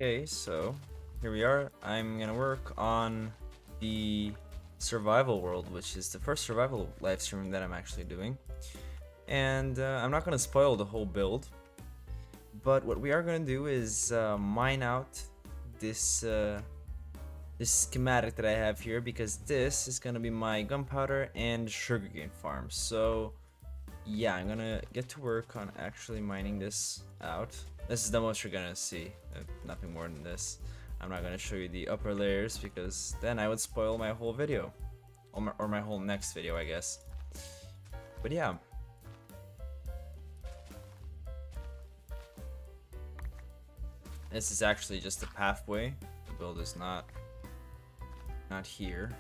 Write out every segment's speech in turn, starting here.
Okay, so here we are. I'm gonna work on the survival world, which is the first survival live stream that I'm actually doing. And I'm not gonna spoil the whole build, but what we are gonna do is mine out this this schematic that I have here, because this is gonna be my gunpowder and sugarcane farm. So yeah, I'm gonna get to work on actually mining this out. This is the most you're gonna see, nothing more than this. I'm not gonna show you the upper layers because then I would spoil my whole video, or my whole next video, I guess. But yeah. This is actually just a pathway. The build is not here.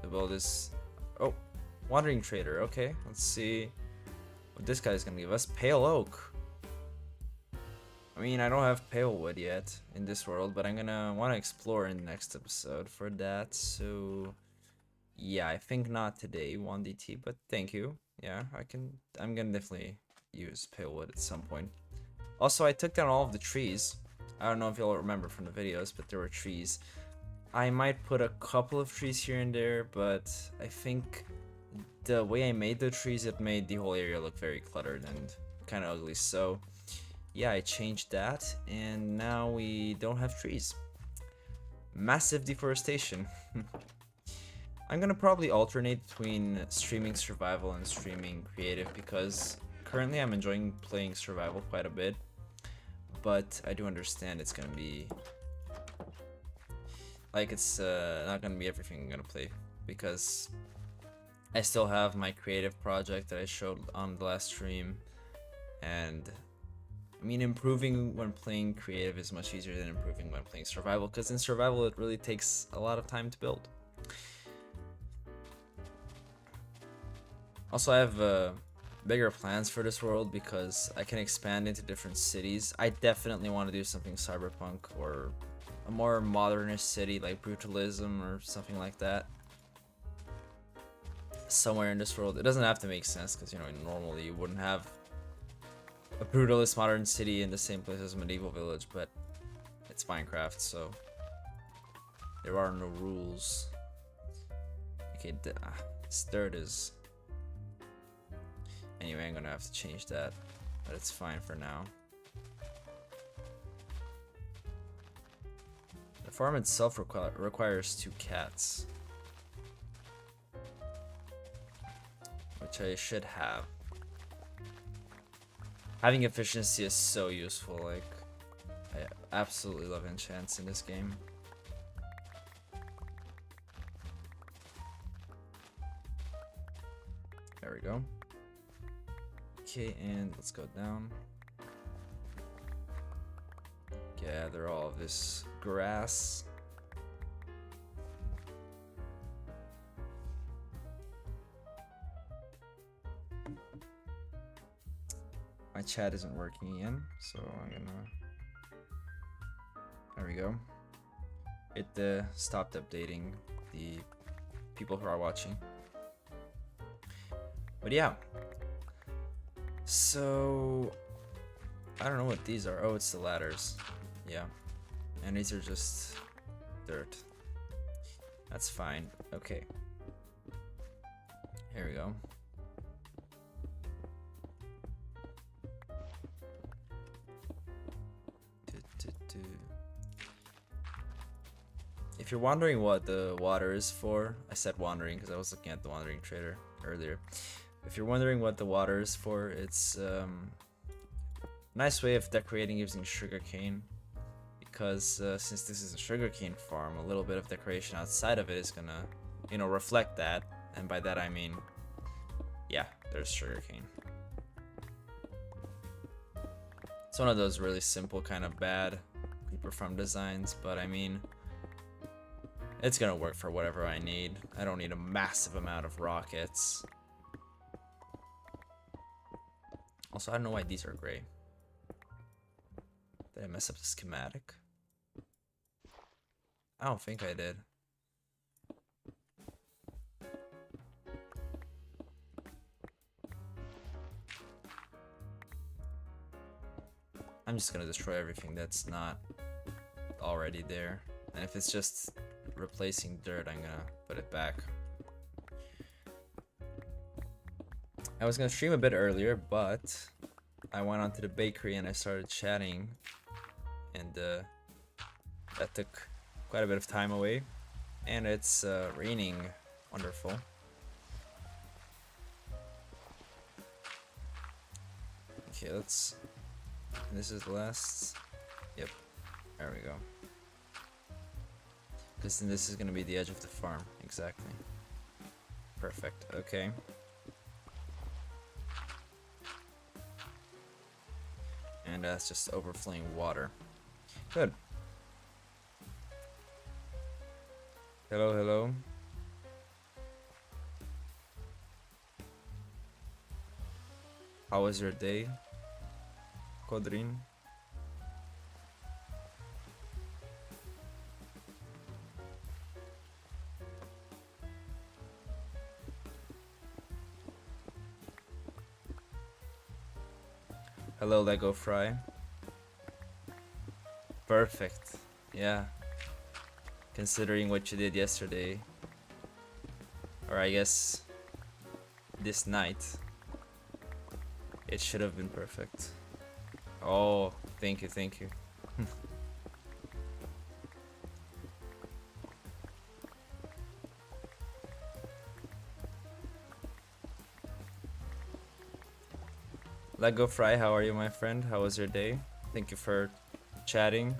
The build is, oh, wandering trader. Okay, let's see what this guy's gonna give us. Pale oak. I mean, I don't have pale wood yet in this world, but I'm gonna want to explore in the next episode for that. So yeah, I think not today, 1DT, but thank you. Yeah, I'm gonna definitely use pale wood at some point. Also, I took down all of the trees. I don't know if you'll remember from the videos, but there were trees. I might put a couple of trees here and there, but I think the way I made the trees, it made the whole area look very cluttered and kind of ugly. So yeah, I changed that, and now we don't have trees. Massive deforestation. I'm gonna probably alternate between streaming survival and streaming creative, because currently I'm enjoying playing survival quite a bit, but I do understand it's gonna be like, it's not gonna be everything I'm gonna play, because I still have my creative project that I showed on the last stream, and I mean, improving when playing creative is much easier than improving when playing survival, because in survival it really takes a lot of time to build. Also, I have bigger plans for this world because I can expand into different cities. I definitely want to do something cyberpunk, or a more modernist city like Brutalism or something like that. Somewhere in this world. It doesn't have to make sense, because, you know, normally you wouldn't have a brutalist modern city in the same place as a medieval village, but it's Minecraft, so there are no rules. Okay, this dirt is... Anyway, I'm gonna have to change that, but it's fine for now. The farm itself requires 2 cats, which I should have. Having efficiency is so useful. Like, I absolutely love enchants in this game. There we go. Okay, and let's go down. Gather all of this grass. My chat isn't working again, so I'm gonna... There we go. It stopped updating the people who are watching. But yeah. So I don't know what these are. Oh, it's the ladders. Yeah. And these are just dirt. That's fine. Okay. Here we go. If you're wondering what the water is for, I said wandering because I was looking at the wandering trader earlier. If you're wondering what the water is for, it's a nice way of decorating using sugarcane, because since this is a sugarcane farm, a little bit of decoration outside of it is gonna, you know, reflect that, and by that I mean, yeah, there's sugarcane. It's one of those really simple, kind of bad creeper farm designs, but I mean, it's gonna work for whatever I need. I don't need a massive amount of rockets. Also, I don't know why these are gray. Did I mess up the schematic? I don't think I did. I'm just gonna destroy everything that's not already there. And if it's just replacing dirt, I'm gonna put it back. I was gonna stream a bit earlier, but I went onto the bakery and I started chatting, and that took quite a bit of time away. And it's raining. Wonderful. Okay, let's... This is the last... Yep. There we go. This is gonna be the edge of the farm. Exactly. Perfect. Okay. And that's just overflowing water. Good. Hello, hello. How was your day, Kodrin? Hello, Lego Fry. Perfect. Yeah. Considering what you did yesterday, or I guess this night, it should have been perfect. Oh, thank you, thank you. Lego Fry, how are you, my friend? How was your day? Thank you for chatting.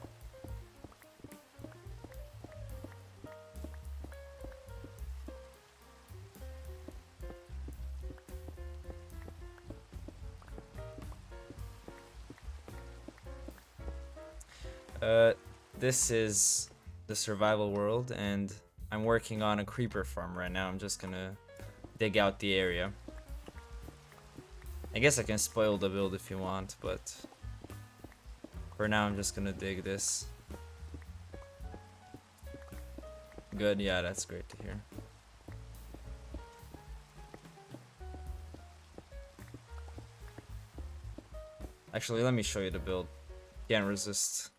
This is the survival world, and I'm working on a creeper farm right now. I'm just gonna dig out the area. I guess I can spoil the build if you want, but for now I'm just gonna dig this. Good, yeah, that's great to hear. Actually, let me show you the build. Can't resist.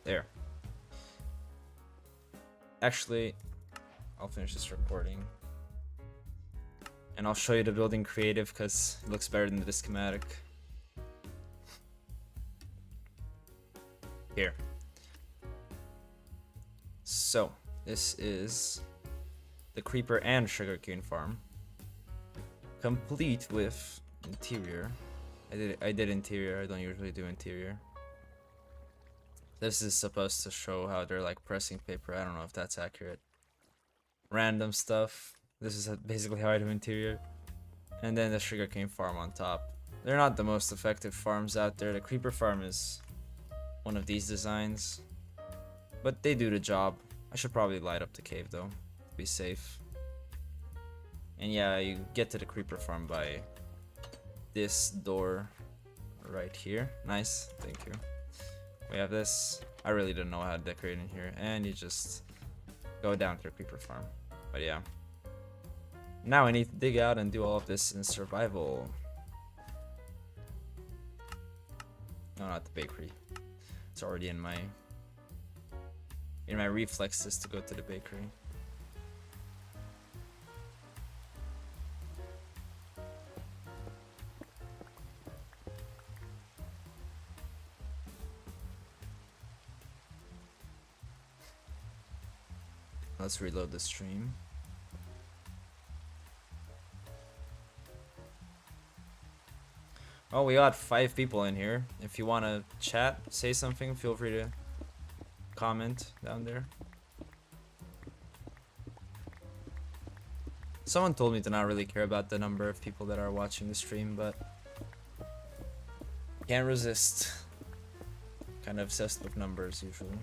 There. Actually, I'll finish this recording. And I'll show you the building creative because it looks better than the schematic. Here. So, this is the creeper and sugarcane farm. Complete with interior. I did interior, I don't usually do interior. This is supposed to show how they're like pressing paper. I don't know if that's accurate. Random stuff. This is basically how I do interior. And then the sugarcane farm on top. They're not the most effective farms out there. The creeper farm is one of these designs, but they do the job. I should probably light up the cave though, to be safe. And yeah, you get to the creeper farm by this door right here. Nice, thank you. We have this. I really don't know how to decorate in here. And you just go down to the creeper farm. But yeah. Now I need to dig out and do all of this in survival. No, not the bakery. It's already in my reflexes to go to the bakery. Let's reload the stream. Oh, we got 5 people in here. If you want to chat, say something, feel free to comment down there. Someone told me to not really care about the number of people that are watching the stream, but can't resist. Kind of obsessed with numbers usually.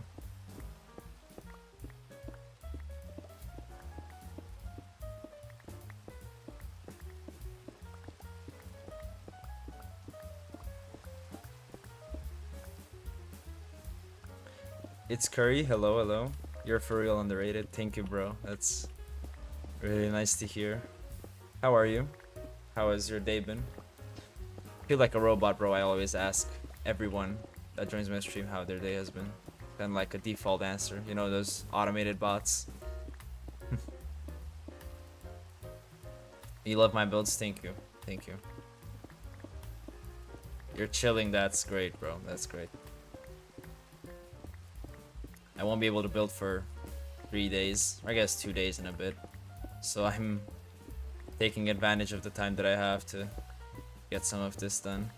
It's Curry. Hello, hello. You're for real underrated. Thank you, bro. That's really nice to hear. How are you? How has your day been? feel like a robot, bro. I always ask everyone that joins my stream how their day has been. Kind of like a default answer. You know, those automated bots. You love my builds? Thank you. Thank you. You're chilling. That's great, bro. That's great. I won't be able to build for 3 days. Or I guess 2 days and a bit. So I'm taking advantage of the time that I have to get some of this done.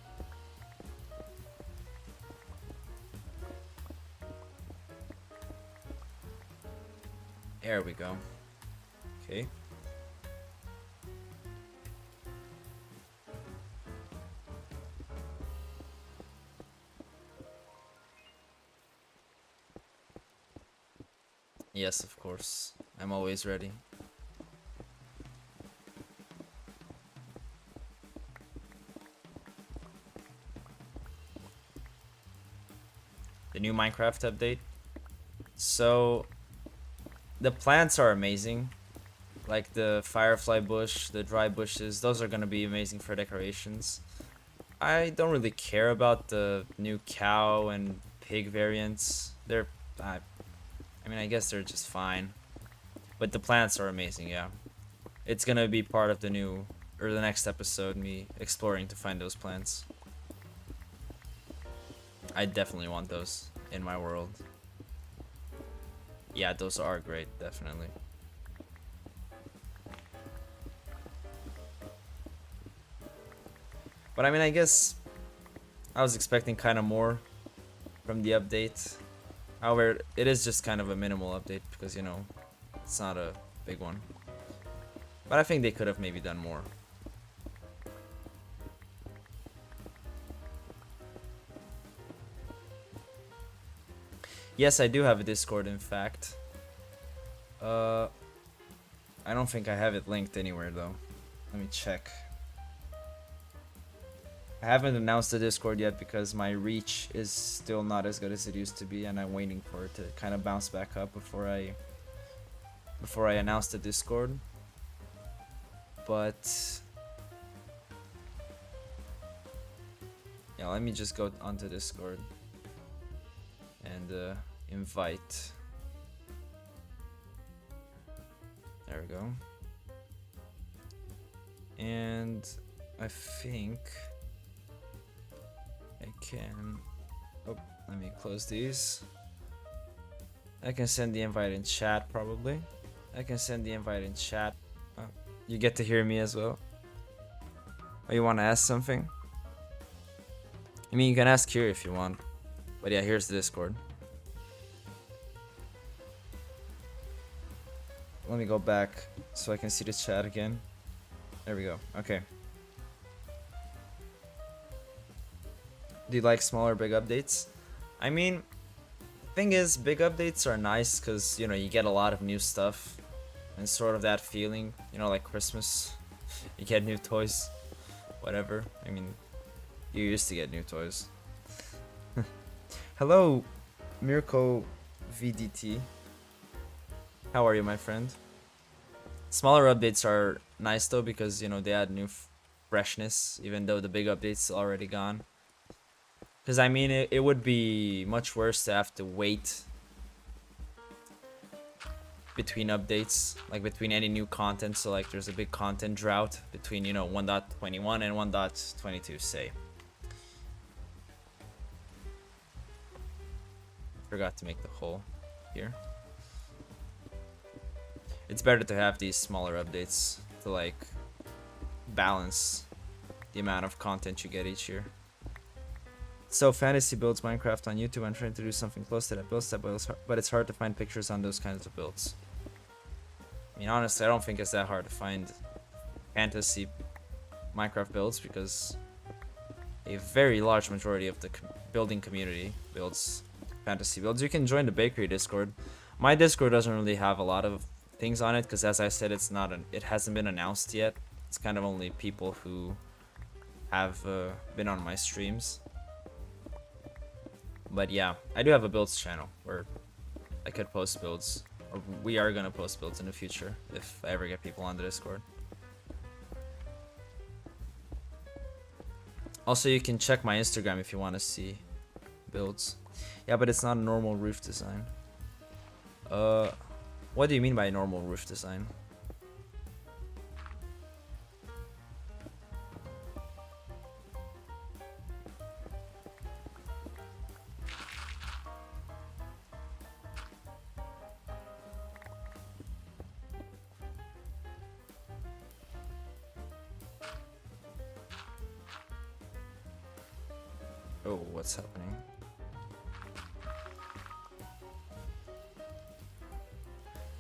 There we go. Okay. Yes, of course. I'm always ready. The new Minecraft update. So the plants are amazing. Like the firefly bush, the dry bushes, those are gonna be amazing for decorations. I don't really care about the new cow and pig variants. I mean, I guess they're just fine. But the plants are amazing, yeah. It's gonna be part of the new, or the next episode, me exploring to find those plants. I definitely want those in my world. Yeah, those are great, definitely. But I mean, I guess I was expecting kind of more from the update. However, it is just kind of a minimal update because, you know, it's not a big one. But I think they could have maybe done more. Yes, I do have a Discord, in fact. I don't think I have it linked anywhere, though. Let me check. I haven't announced the Discord yet because my reach is still not as good as it used to be, and I'm waiting for it to kind of bounce back up before I announce the Discord. But yeah, let me just go onto Discord and invite. There we go. And I think I can, oh, let me close these. I can send the invite in chat, probably. I can send the invite in chat. Oh, you get to hear me as well. Oh, you want to ask something? I mean, you can ask here if you want. But yeah, here's the Discord. Let me go back so I can see the chat again. There we go. Okay. Do you like smaller big updates? I mean, thing is, big updates are nice because, you know, you get a lot of new stuff and sort of that feeling, you know, like Christmas. You get new toys, whatever. I mean, you used to get new toys. Hello, Mirko VDT. How are you, my friend? Smaller updates are nice though because, you know, they add new freshness, even though the big update's already gone. Because I mean, it would be much worse to have to wait between updates, like between any new content. So like there's a big content drought between, you know, 1.21 and 1.22, say. Forgot to make the hole here. It's better to have these smaller updates to like balance the amount of content you get each year. So Fantasy builds Minecraft on YouTube. I'm trying to do something close to that build step, but it's hard to find pictures on those kinds of builds. I mean, honestly, I don't think it's that hard to find fantasy Minecraft builds because a very large majority of the building community builds fantasy builds. You can join the bakery Discord. My Discord doesn't really have a lot of things on it because, as I said, it hasn't been announced yet. It's kind of only people who have been on my streams. But yeah, I do have a builds channel where I could post builds, or we are gonna post builds in the future if I ever get people on the Discord. Also, you can check my Instagram if you want to see builds. Yeah, but it's not a normal roof design. What do you mean by normal roof design? Oh, what's happening?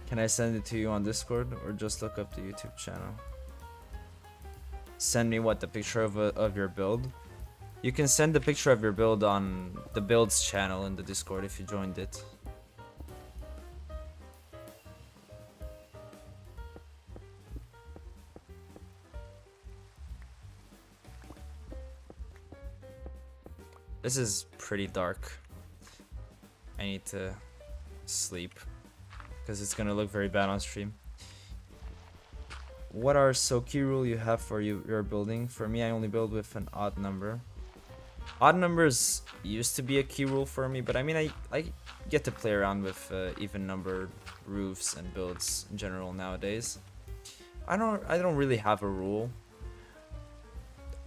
Can I send it to you on Discord or just look up the YouTube channel? Send me what, the picture of your build? You can send the picture of your build on the builds channel in the Discord if you joined it. This is pretty dark. I need to sleep because it's gonna look very bad on stream. What are key rule you have for your building? For me, I only build with an odd number. Odd numbers used to be a key rule for me, but I mean I get to play around with even number roofs and builds in general nowadays. I don't really have a rule.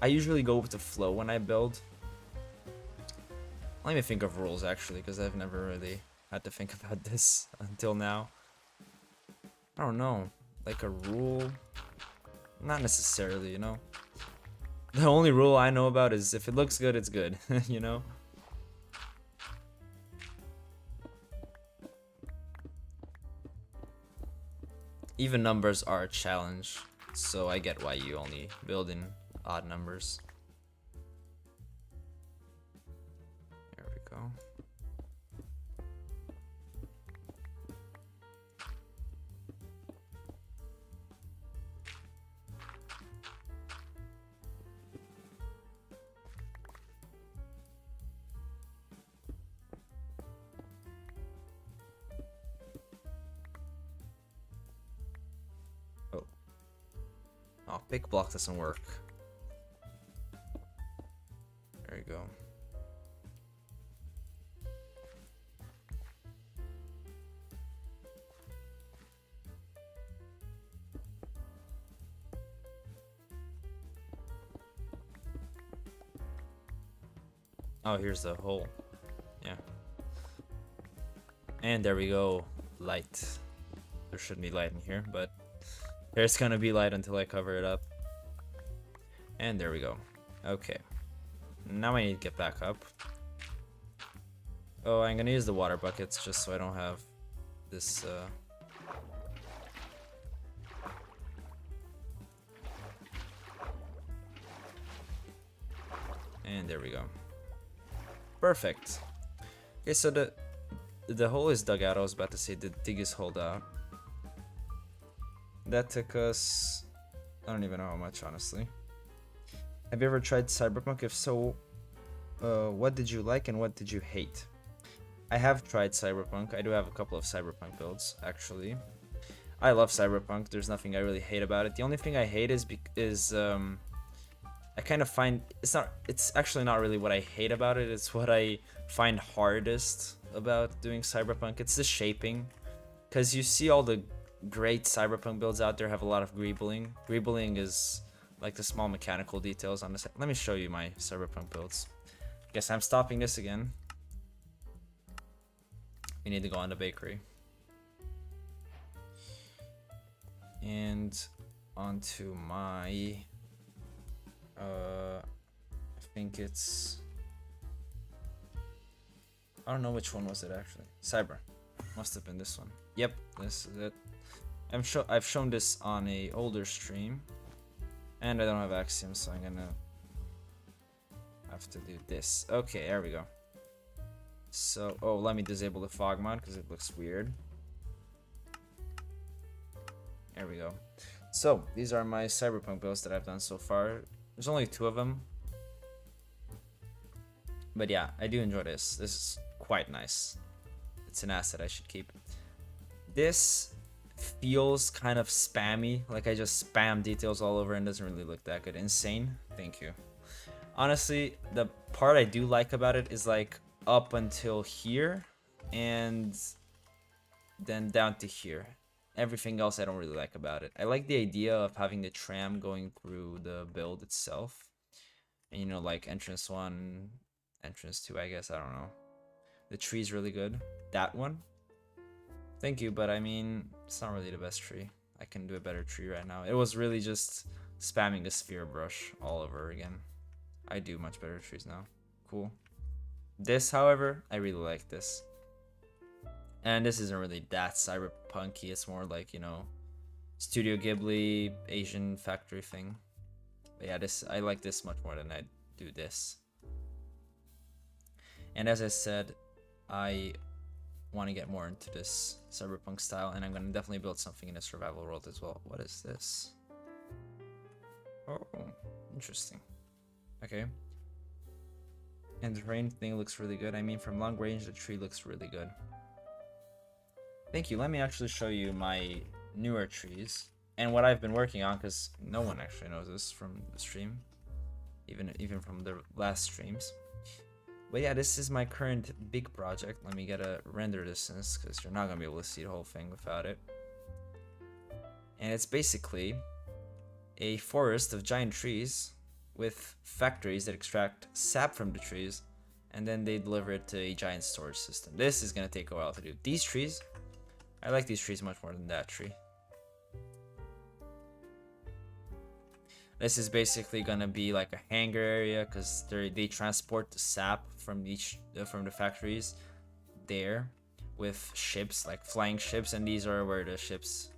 I usually go with the flow when I build. Let me think of rules actually, because I've never really had to think about this until now. I don't know, like a rule? Not necessarily, you know? The only rule I know about is if it looks good, it's good, you know? Even numbers are a challenge, so I get why you only build in odd numbers. There we go. Oh, pick block doesn't work. There you go. Oh, here's the hole. Yeah. And there we go. Light. There shouldn't be light in here, but there's gonna be light until I cover it up. And there we go. Okay. Now I need to get back up. Oh, I'm gonna use the water buckets just so I don't have this, And there we go. Perfect. Okay, so the hole is dug out. I was about to say the dig is holed out. That took us, I don't even know how much, honestly. Have you ever tried Cyberpunk? If so, what did you like and what did you hate? I have tried Cyberpunk. I do have a couple of Cyberpunk builds, actually. I love Cyberpunk. There's nothing I really hate about it. The only thing I hate is I kind of find it's actually not really what I hate about it. It's what I find hardest about doing Cyberpunk. It's the shaping, because you see all the great Cyberpunk builds out there have a lot of greebling. Greebling is like the small mechanical details on the side. Let me show you my Cyberpunk builds. Guess I'm stopping this again. We need to go on the bakery. And onto my I think it's, I don't know which one was it actually. Cyber. Must have been this one. Yep, this is it. I've shown this on a older stream, and I don't have Axiom, so I'm gonna have to do this. Okay, there we go. So, oh, let me disable the fog mod because it looks weird. There we go. So, these are my Cyberpunk builds that I've done so far. There's only 2 of them. But yeah, I do enjoy this. This is quite nice. It's an asset I should keep. This feels kind of spammy. Like I just spam details all over and doesn't really look that good. Insane. Thank you. Honestly, the part I do like about it is like up until here and then down to here. Everything else I don't really like about it. I like the idea of having the tram going through the build itself. And you know, like entrance 1, entrance 2, I guess, I don't know. The tree's really good. That one. Thank you, but I mean, it's not really the best tree. I can do a better tree right now. It was really just spamming the sphere brush all over again. I do much better trees now. Cool. This, however, I really like this. And this isn't really that cyberpunky. It's more like, you know, Studio Ghibli, Asian factory thing. But yeah, this I like this much more than I do this. And as I said, I want to get more into this cyberpunk style, and I'm going to definitely build something in a survival world as well. What is this? Oh, interesting. Okay. And the rain thing looks really good. I mean, from long range, the tree looks really good. Thank you. Let me actually show you my newer trees and what I've been working on, because no one actually knows this from the stream, even from the last streams. But yeah, this is my current big project. Let me get a render distance, because you're not going to be able to see the whole thing without it. And it's basically a forest of giant trees with factories that extract sap from the trees, and then they deliver it to a giant storage system. This is going to take a while to do. These trees, I like these trees much more than that tree. This is basically gonna be like a hangar area, because they transport the sap from from the factories there with ships, like flying ships, and these are where the ships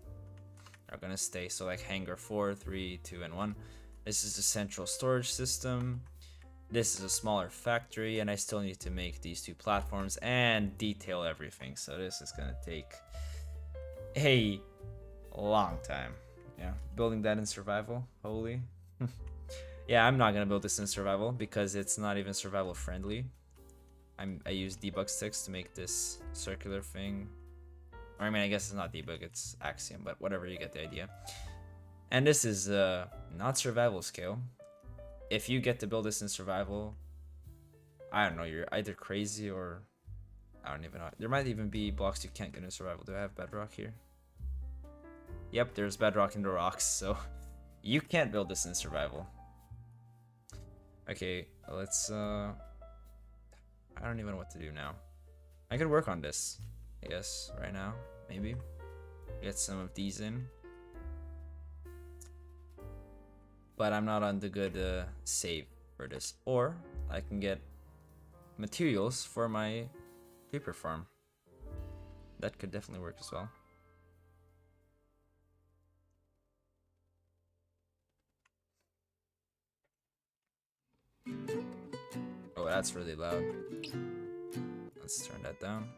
are gonna stay. So like hangar 4, 3, 2, and 1. This is the central storage system. This is a smaller factory, and I still need to make these 2 platforms and detail everything. So this is gonna take a long time. Yeah, building that in survival, holy. Yeah, I'm not gonna build this in survival because it's not even survival friendly. I use debug sticks to make this circular thing. Or I mean, I guess it's not debug, it's axiom, but whatever, you get the idea. And this is not survival scale. If you get to build this in survival, I don't know, you're either crazy or I don't even know. There might even be blocks you can't get in survival. Do I have bedrock here? Yep, there's bedrock in the rocks, so you can't build this in survival. Okay, let's I don't even know what to do now. I could work on this, I guess, right now, maybe. Get some of these in. But I'm not on the good save for this. Or I can get materials for my creeper farm. That could definitely work as well. Oh, that's really loud. Let's turn that down.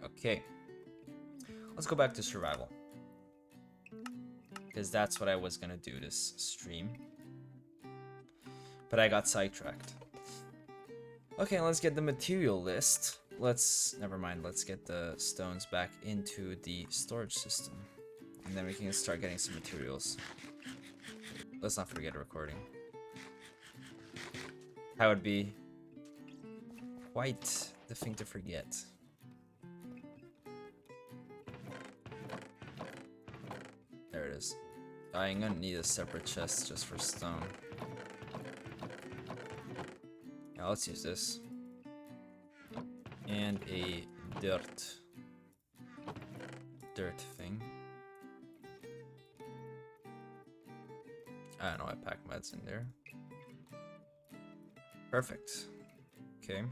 Okay. Let's go back to survival. Because that's what I was gonna do this stream. But I got sidetracked. Okay, let's get the material list. Never mind, let's get the stones back into the storage system. And then we can start getting some materials. Let's not forget recording. That would be quite the thing to forget. There it is. I'm gonna need a separate chest just for stone. Yeah, let's use this. And a dirt thing. I don't know, I packed meds in there. Perfect. Okay.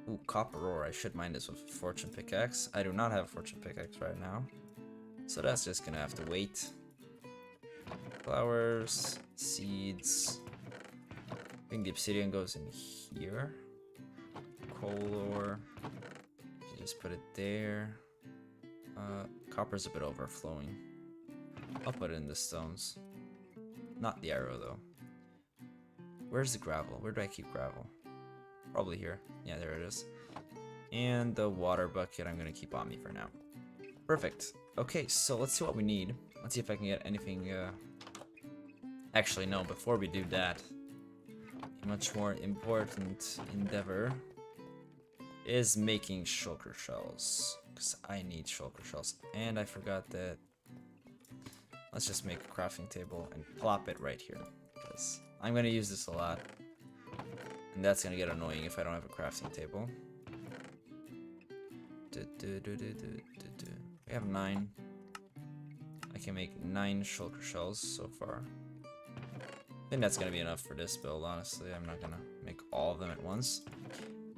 Ooh, copper ore. I should mine this with a fortune pickaxe. I do not have a fortune pickaxe right now, so that's just gonna have to wait. Flowers, seeds. I think the obsidian goes in here. Coal ore. You just put it there. Copper's a bit overflowing. I'll put it in the stones. Not the arrow though. Where's the gravel? Where do I keep gravel? Probably here. Yeah, there it is. And the water bucket I'm gonna keep on me for now. Perfect. Okay, so let's see what we need. Let's see if I can get anything. Actually, no. Before we do that, a much more important endeavor is making shulker shells, because I need shulker shells. And I forgot that. Let's just make a crafting table and plop it right here, because I'm gonna use this a lot, and that's gonna get annoying if I don't have a crafting table. We have 9. I can make 9 shulker shells so far. I think that's gonna be enough for this build, honestly. I'm not gonna make all of them at once.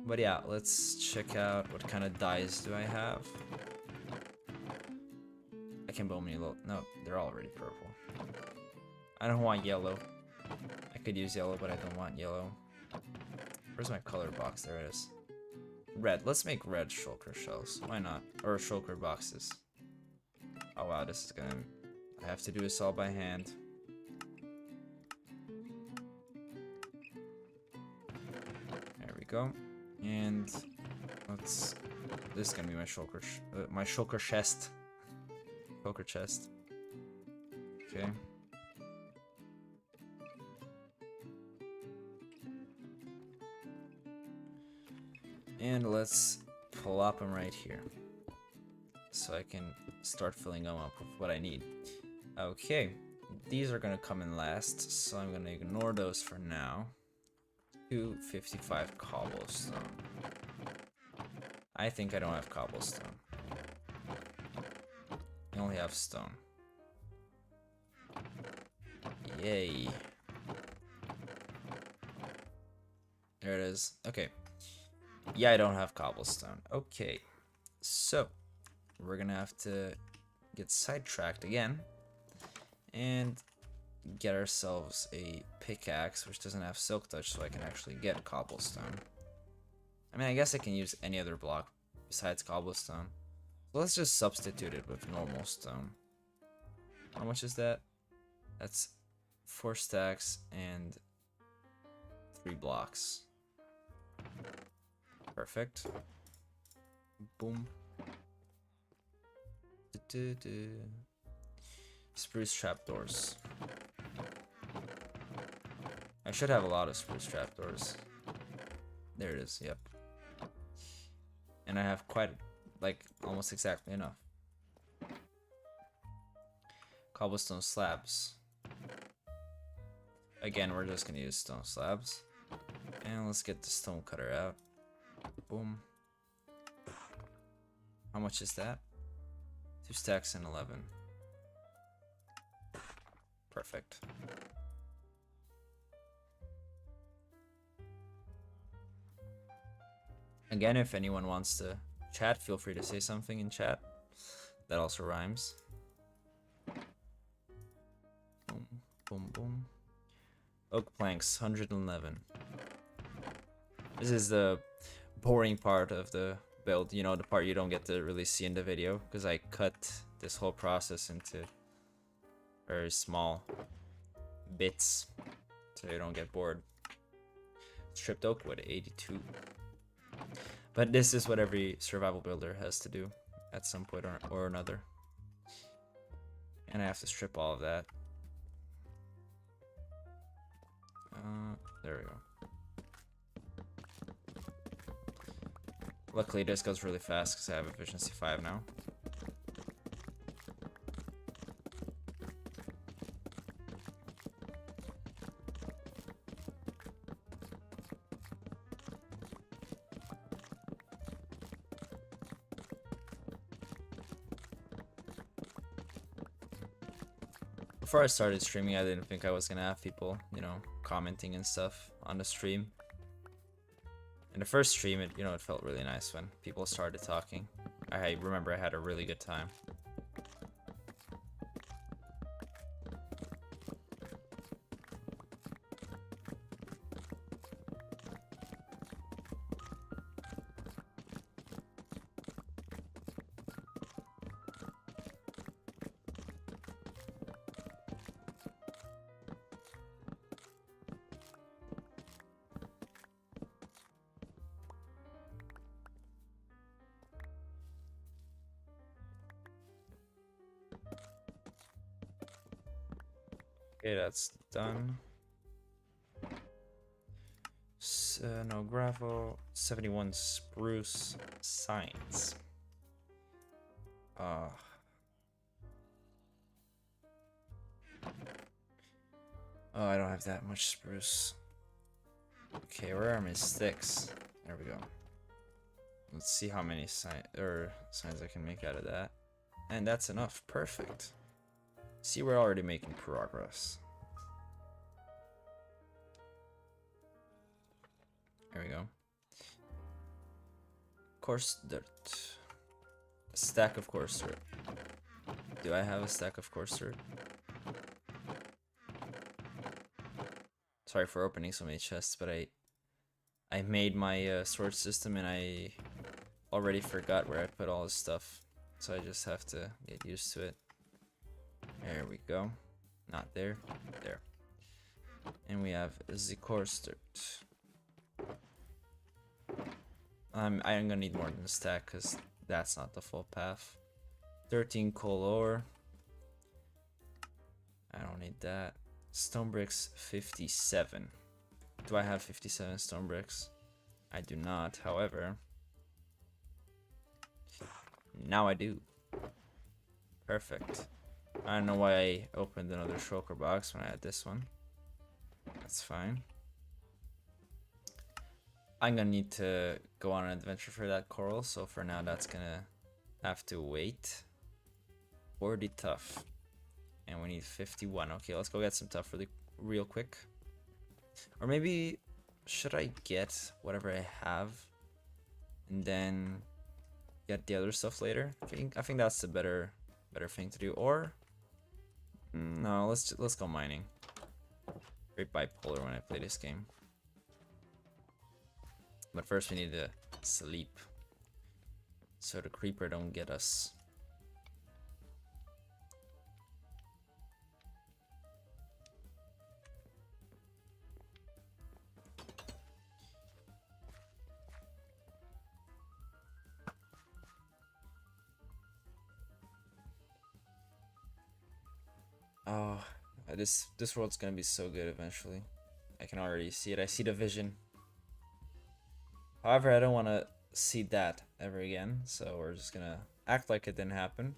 But yeah, let's check out what kind of dyes do I have. I can build me a little. No, they're already purple. I don't want yellow. I could use yellow, but I don't want yellow. Where's my color box? There it is. Red. Let's make red shulker shells. Why not? Or shulker boxes. Oh wow, this is gonna... I have to do this all by hand. There we go. And let's... This is gonna be my shulker chest. Shulker chest. Okay. And let's plop them right here, so I can start filling them up with what I need. Okay, these are gonna come in last, so I'm gonna ignore those for now. 255 cobblestone. I think I don't have cobblestone. I only have stone. Yay. There it is. Okay. Yeah, I don't have cobblestone. Okay. So, we're gonna have to get sidetracked again and get ourselves a pickaxe which doesn't have silk touch, so I can actually get cobblestone. I mean, I guess I can use any other block besides cobblestone. So let's just substitute it with normal stone. How much is that? That's 4 stacks and 3 blocks. Perfect. Boom. Spruce trapdoors. I should have a lot of spruce trapdoors. There it is, yep. And I have quite, like, almost exactly enough. Cobblestone slabs. Again, we're just gonna use stone slabs. And let's get the stone cutter out. Boom. How much is that? 2 stacks and 11. Perfect. Again, if anyone wants to chat, feel free to say something in chat. That also rhymes. Boom, boom, boom. Oak planks, 111. This is the boring part of the build, you know, the part you don't get to really see in the video, because I cut this whole process into very small bits so you don't get bored. Stripped oak wood, 82. But this is what every survival builder has to do at some point or another. And I have to strip all of that. There we go. Luckily this goes really fast because I have efficiency 5 now. Before I started streaming, I didn't think I was gonna have people, you know, commenting and stuff on the stream. In the first stream, it felt really nice when people started talking. I remember I had a really good time. Okay, that's done. No gravel. 71 spruce signs. Oh, I don't have that much spruce. Okay, where are my sticks? There we go. Let's see how many signs I can make out of that. And that's enough. Perfect. See, we're already making progress. There we go. Coarse dirt. A stack of coarse dirt. Do I have a stack of coarse dirt? Sorry for opening so many chests, but I made my storage system and I already forgot where I put all this stuff. So I just have to get used to it. There we go. Not there. There. And we have the coarse dirt. I'm gonna need more than a stack because that's not the full path. 13 coal ore. I don't need that. Stone bricks 57. Do I have 57 stone bricks? I do not, however. Now I do. Perfect. I don't know why I opened another shulker box when I had this one. That's fine. I'm gonna need to go on an adventure for that coral, so for now that's gonna have to wait. 40 tough. And we need 51. Okay, let's go get some tough really real quick. Or maybe should I get whatever I have and then get the other stuff later? I think that's the better thing to do. Or no, let's go mining. Very bipolar when I play this game. But first we need to sleep so the creeper don't get us. Oh, this world's gonna be so good eventually. I can already see it. I see the vision. However, I don't want to see that ever again, so we're just gonna act like it didn't happen.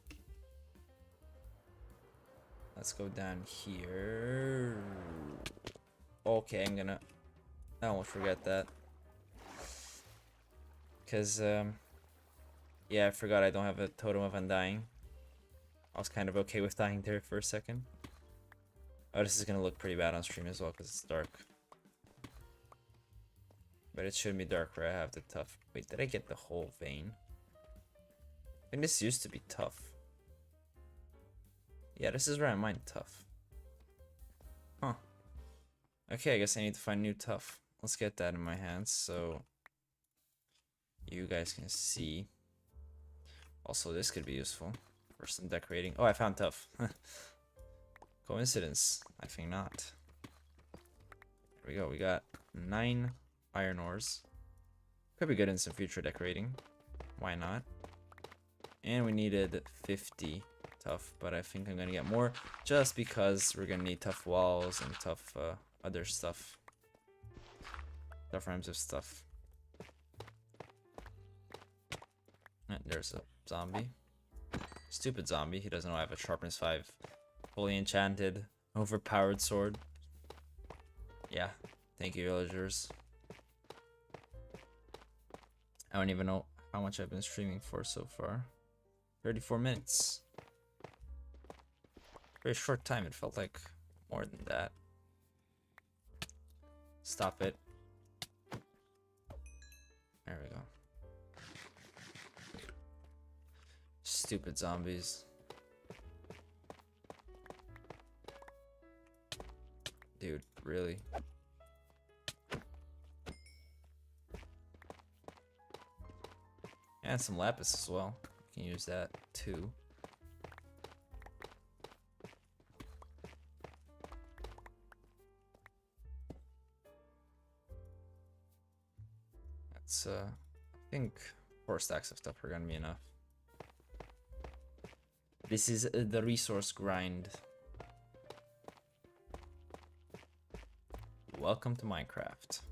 Let's go down here. Okay, I won't forget that. Because, yeah, I forgot I don't have a totem of undying. I was kind of okay with dying there for a second. Oh, this is gonna look pretty bad on stream as well because it's dark. But it shouldn't be dark where I have the tough. Wait, did I get the whole vein? I think this used to be tough. Yeah, this is where I mined tough. Huh. Okay, I guess I need to find new tough. Let's get that in my hands so you guys can see. Also, this could be useful for some decorating. Oh, I found tough. Coincidence? I think not. There we go. We got 9 iron ores. Could be good in some future decorating. Why not? And we needed 50 tough, but I think I'm gonna get more just because we're gonna need tough walls and tough other stuff. Tough rhymes of stuff. And there's a zombie. Stupid zombie. He doesn't know I have a sharpness 5. Fully enchanted, overpowered sword. Yeah, thank you, villagers. I don't even know how much I've been streaming for so far. 34 minutes. Very short time. It felt like more than that. Stop it. There we go. Stupid zombies. Dude, really? And some lapis as well. You can use that too. That's I think 4 stacks of stuff are gonna be enough. This is the resource grind. welcome to Minecraft.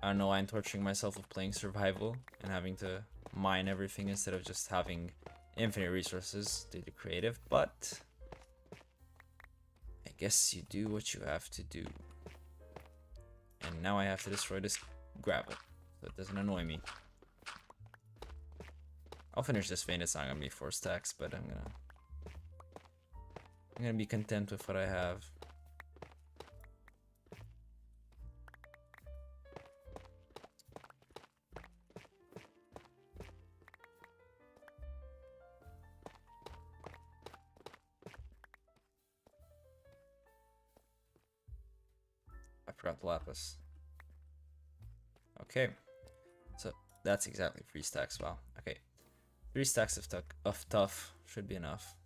I don't know why I'm torturing myself with playing survival and having to mine everything instead of just having infinite resources due to creative, but I guess you do what you have to do. And now I have to destroy this gravel so it doesn't annoy me. I'll finish this vein. It's not gonna be 4 stacks, but I'm gonna be content with what I have. I forgot the lapis. Okay, so that's exactly 3 stacks. Wow. Okay, 3 stacks of tough should be enough.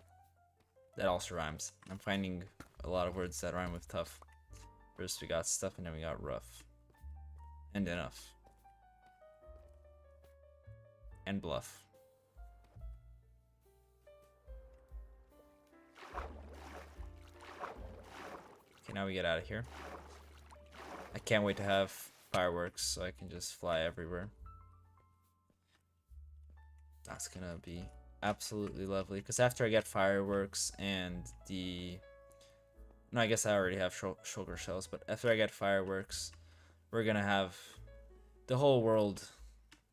That also rhymes. I'm finding a lot of words that rhyme with tough. First we got stuff, and then we got rough. And enough. And bluff. Okay, now we get out of here. I can't wait to have fireworks so I can just fly everywhere. That's gonna be absolutely lovely, because after I get fireworks and the... No, I guess I already have sugar shells, but after I get fireworks, we're gonna have the whole world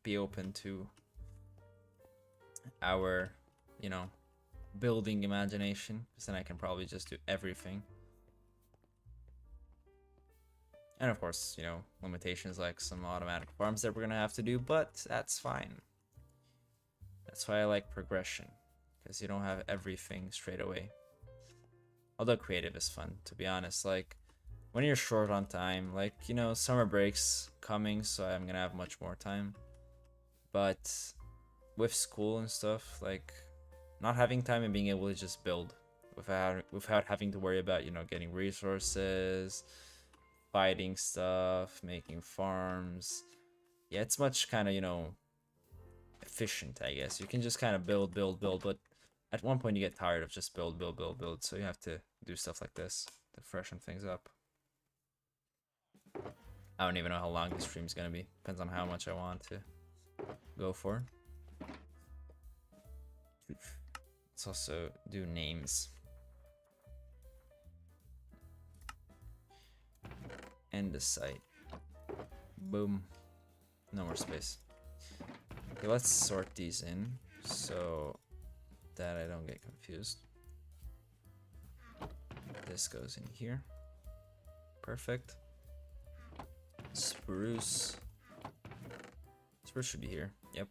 be open to our, you know, building imagination, because then I can probably just do everything. And of course, you know, limitations like some automatic farms that we're gonna have to do, but that's fine. That's why I like progression, because you don't have everything straight away. Although creative is fun, to be honest. Like, when you're short on time, like, you know, summer break's coming, so I'm gonna have much more time. But with school and stuff, like, not having time and being able to just build without having to worry about, you know, getting resources, fighting stuff, making farms. Yeah, it's much kind of, you know, efficient, I guess. You can just kind of build, but at one point you get tired of just build, so you have to do stuff like this to freshen things up. I don't even know how long this stream's gonna be. Depends on how much I want to go for. Let's also do names. End the site. Boom. No more space. Okay, let's sort these in so that I don't get confused. This goes in here. Perfect. Spruce. Spruce should be here. Yep.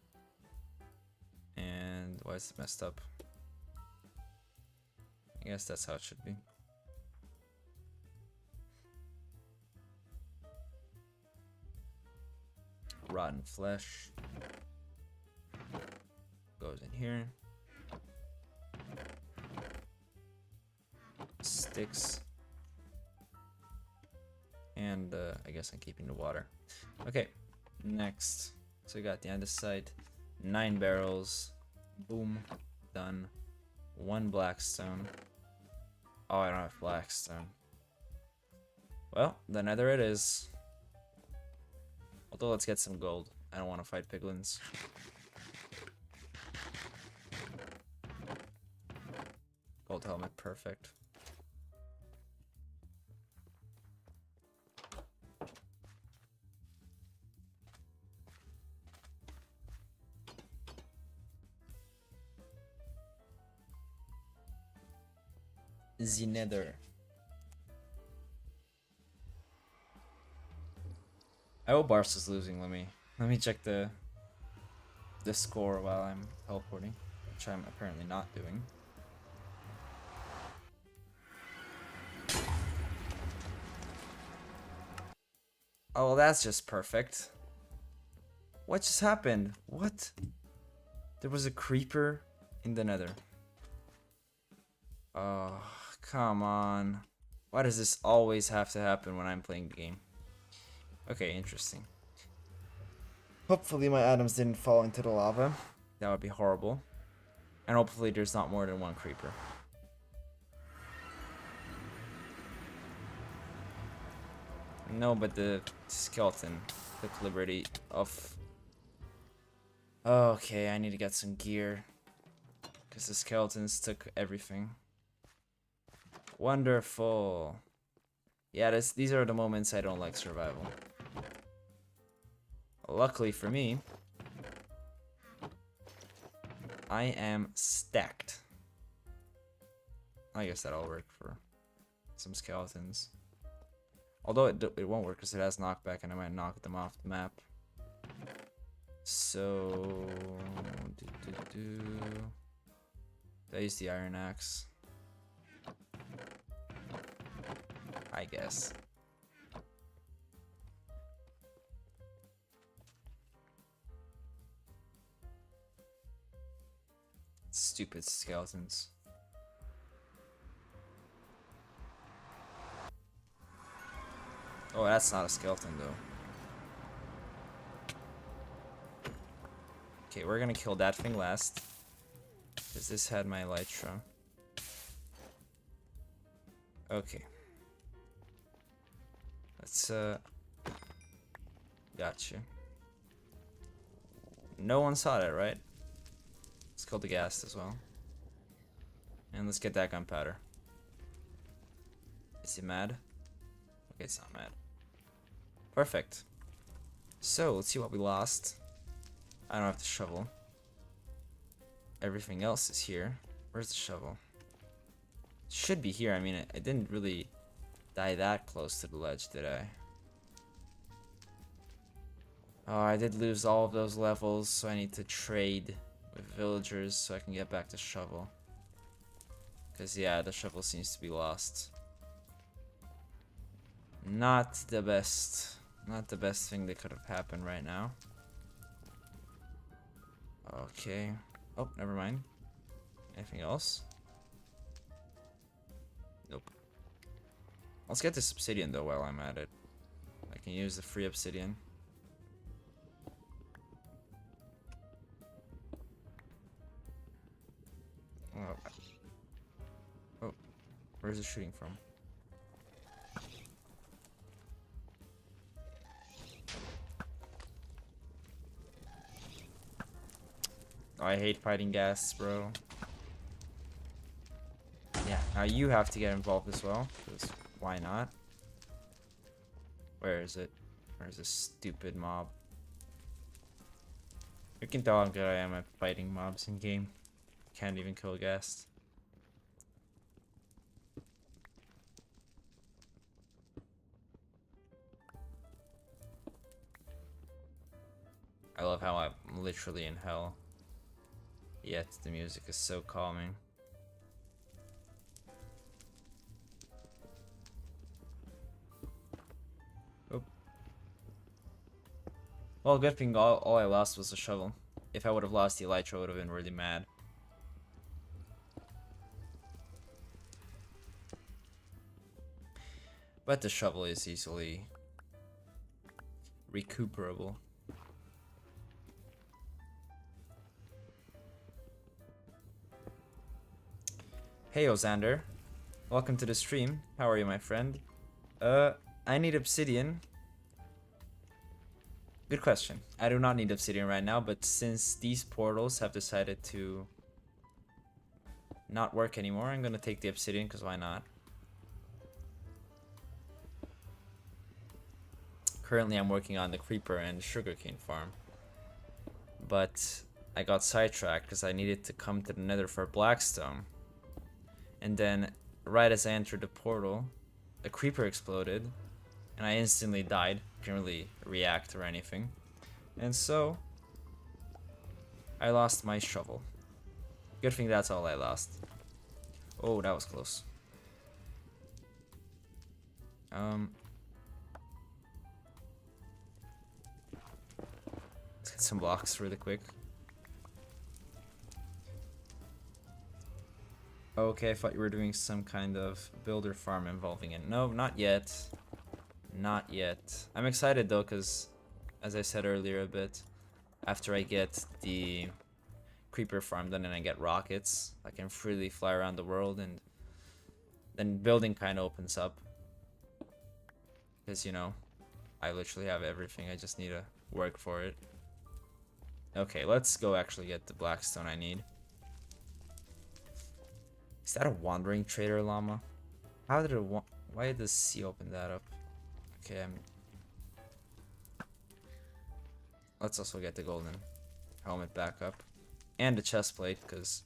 And why is it messed up? I guess that's how it should be. Rotten flesh goes in here. Sticks. And I guess I'm keeping the water. Okay, next. So we got the andesite, 9 barrels. Boom, done. 1 blackstone. Oh, I don't have blackstone. Well, the nether it is. Although let's get some gold. I don't want to fight piglins. Gold helmet, perfect. The nether. I hope Bars is losing. Let me check the score while I'm teleporting, which I'm apparently not doing. Oh, well, that's just perfect. What just happened? What? There was a creeper in the nether. Oh, come on. Why does this always have to happen when I'm playing the game? Okay, interesting. Hopefully my atoms didn't fall into the lava. That would be horrible. And hopefully there's not more than 1 creeper. No, but the skeleton took liberty of... Okay, I need to get some gear. Because the skeletons took everything. Wonderful. Yeah, these are the moments I don't like survival. Luckily for me, I am stacked. I guess that'll work for some skeletons. Although it won't work because it has knockback and I might knock them off the map. So... Did I use the iron axe? I guess. Stupid skeletons. Oh, that's not a skeleton though. Okay, we're gonna kill that thing last. Because this had my elytra. Okay. Let's, gotcha. No one saw that, right? Let's kill the ghast as well. And let's get that gunpowder. Is he mad? Okay, it's not mad. Perfect. So, let's see what we lost. I don't have the shovel. Everything else is here. Where's the shovel? It should be here. I mean, I didn't really die that close to the ledge, did I? Oh, I did lose all of those levels, so I need to trade with villagers so I can get back the shovel. Because, yeah, the shovel seems to be lost. Not the best. Not the best thing that could have happened right now. Okay. Oh, never mind. Anything else? Nope. Let's get this obsidian though while I'm at it. I can use the free obsidian. Oh, where's it shooting from? Oh, I hate fighting ghasts, bro. Yeah, now you have to get involved as well, because why not? Where is it? Where's this stupid mob? You can tell how good I am at fighting mobs in game. Can't even kill a ghast. I love how I'm literally in hell. Yet the music is so calming. Oh. Well, good thing all I lost was the shovel. If I would have lost the elytra, I would have been really mad. But the shovel is easily recuperable. Hey Ozander, welcome to the stream. How are you, my friend? I need obsidian. Good question. I do not need obsidian right now, but since these portals have decided to not work anymore, I'm gonna take the obsidian, because why not? Currently I'm working on the creeper and sugarcane farm. But I got sidetracked because I needed to come to the nether for blackstone. And then, right as I entered the portal, a creeper exploded, and I instantly died. Couldn't really react or anything. And so, I lost my shovel. Good thing that's all I lost. Oh, that was close. Let's get some blocks really quick. Okay, I thought you were doing some kind of builder farm involving it. No, not yet. Not yet. I'm excited though, because, as I said earlier a bit, after I get the creeper farm done and I get rockets, I can freely fly around the world, and then building kind of opens up. Because, you know, I literally have everything. I just need to work for it. Okay, let's go actually get the blackstone I need. Is that a wandering trader llama? How did it why did the sea open that up? Okay, let's also get the golden helmet back up. And the chest plate, because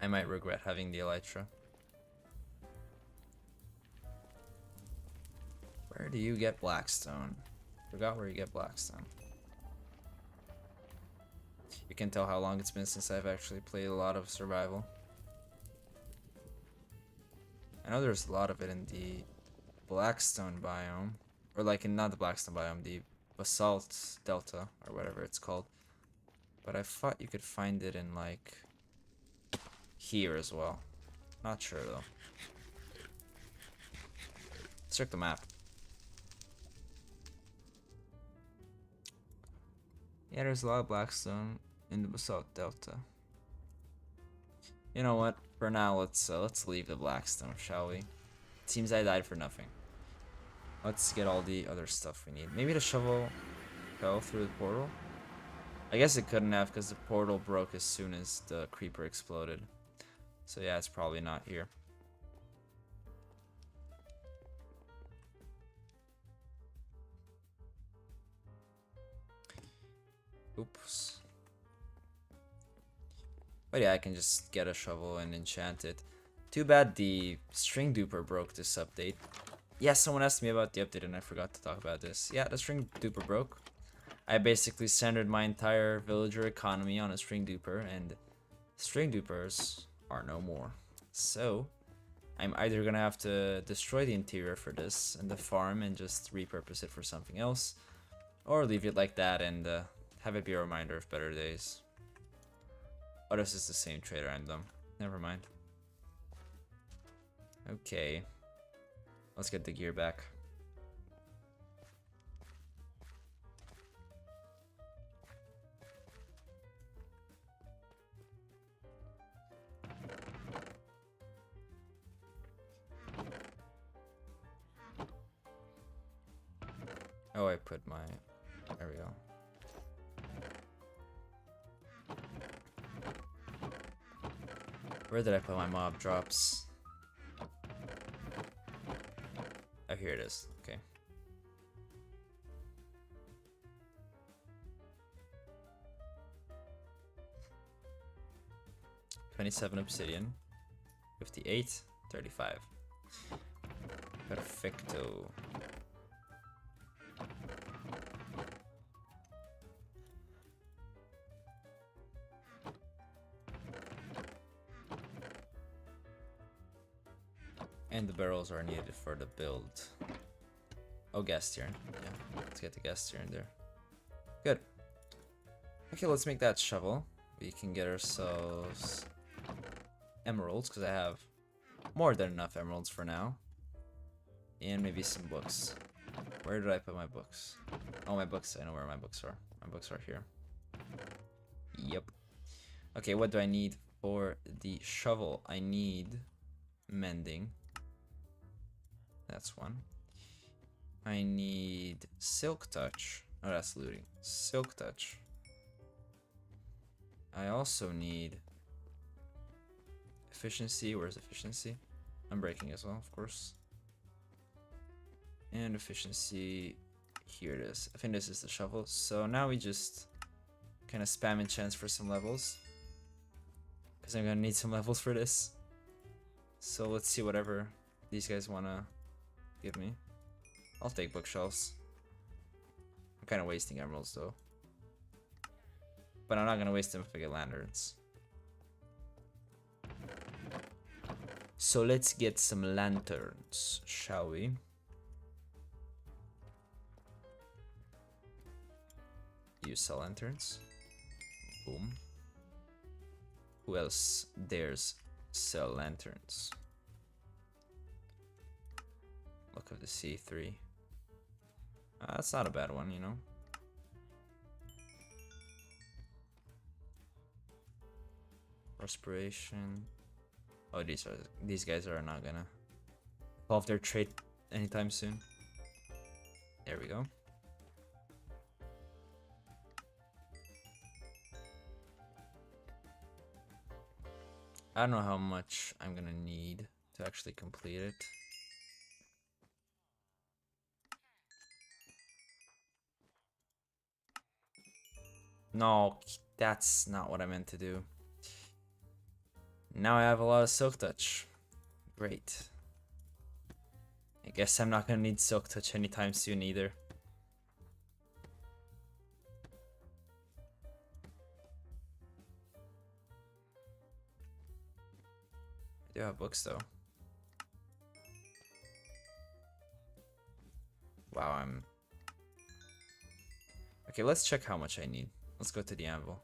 I might regret having the elytra. Where do you get blackstone? Forgot where you get blackstone. You can tell how long it's been since I've actually played a lot of survival. I know there's a lot of it in the blackstone biome, or like in not the blackstone biome, the basalt delta or whatever it's called. But I thought you could find it in like here as well. Not sure though. Let's check the map. Yeah, there's a lot of blackstone in the basalt delta. You know what? For now, let's leave the blackstone, shall we? It seems I died for nothing. Let's get all the other stuff we need. Maybe the shovel fell through the portal? I guess it couldn't have because the portal broke as soon as the creeper exploded. So yeah, it's probably not here. Oops. But yeah, I can just get a shovel and enchant it. Too bad the string duper broke this update. Yeah, someone asked me about the update and I forgot to talk about this. Yeah, the string duper broke. I basically centered my entire villager economy on a string duper, and string dupers are no more. So, I'm either gonna have to destroy the interior for this and the farm and just repurpose it for something else, or leave it like that and have it be a reminder of better days. Oh, this is the same trader, I'm dumb. Never mind. Okay. Let's get the gear back. Oh, I put my... There we go. Where did I put my mob drops? Oh, here it is. Okay. $27 obsidian. 58, 35. Perfecto. And the barrels are needed for the build. Oh, gas tier. Yeah, let's get the gas tier in there. Good. Okay, let's make that shovel. We can get ourselves emeralds, because I have more than enough emeralds for now. And maybe some books. Where did I put my books? Oh, my books. I know where my books are. My books are here. Yep. Okay, what do I need for the shovel? I need mending. That's one. I need silk touch. Oh, that's looting. Silk touch. I also need efficiency. Where's efficiency? I'm breaking as well, of course. And efficiency. Here it is. I think this is the shovel. So now we just kind of spam enchants for some levels, because I'm gonna need some levels for this. So let's see whatever these guys wanna give me. I'll take bookshelves. I'm kind of wasting emeralds though, but I'm not gonna waste them if I get lanterns. So let's get some lanterns, shall we? You sell lanterns. Boom. Who else dares sell lanterns? Look of the Sea 3. That's not a bad one, you know. Respiration. Oh, these guys are not gonna evolve their trait anytime soon. There we go. I don't know how much I'm gonna need to actually complete it. No, that's not what I meant to do. Now I have a lot of Silk Touch. Great. I guess I'm not gonna need Silk Touch anytime soon either. I do have books though. Wow, I'm... Okay, let's check how much I need. Let's go to the anvil.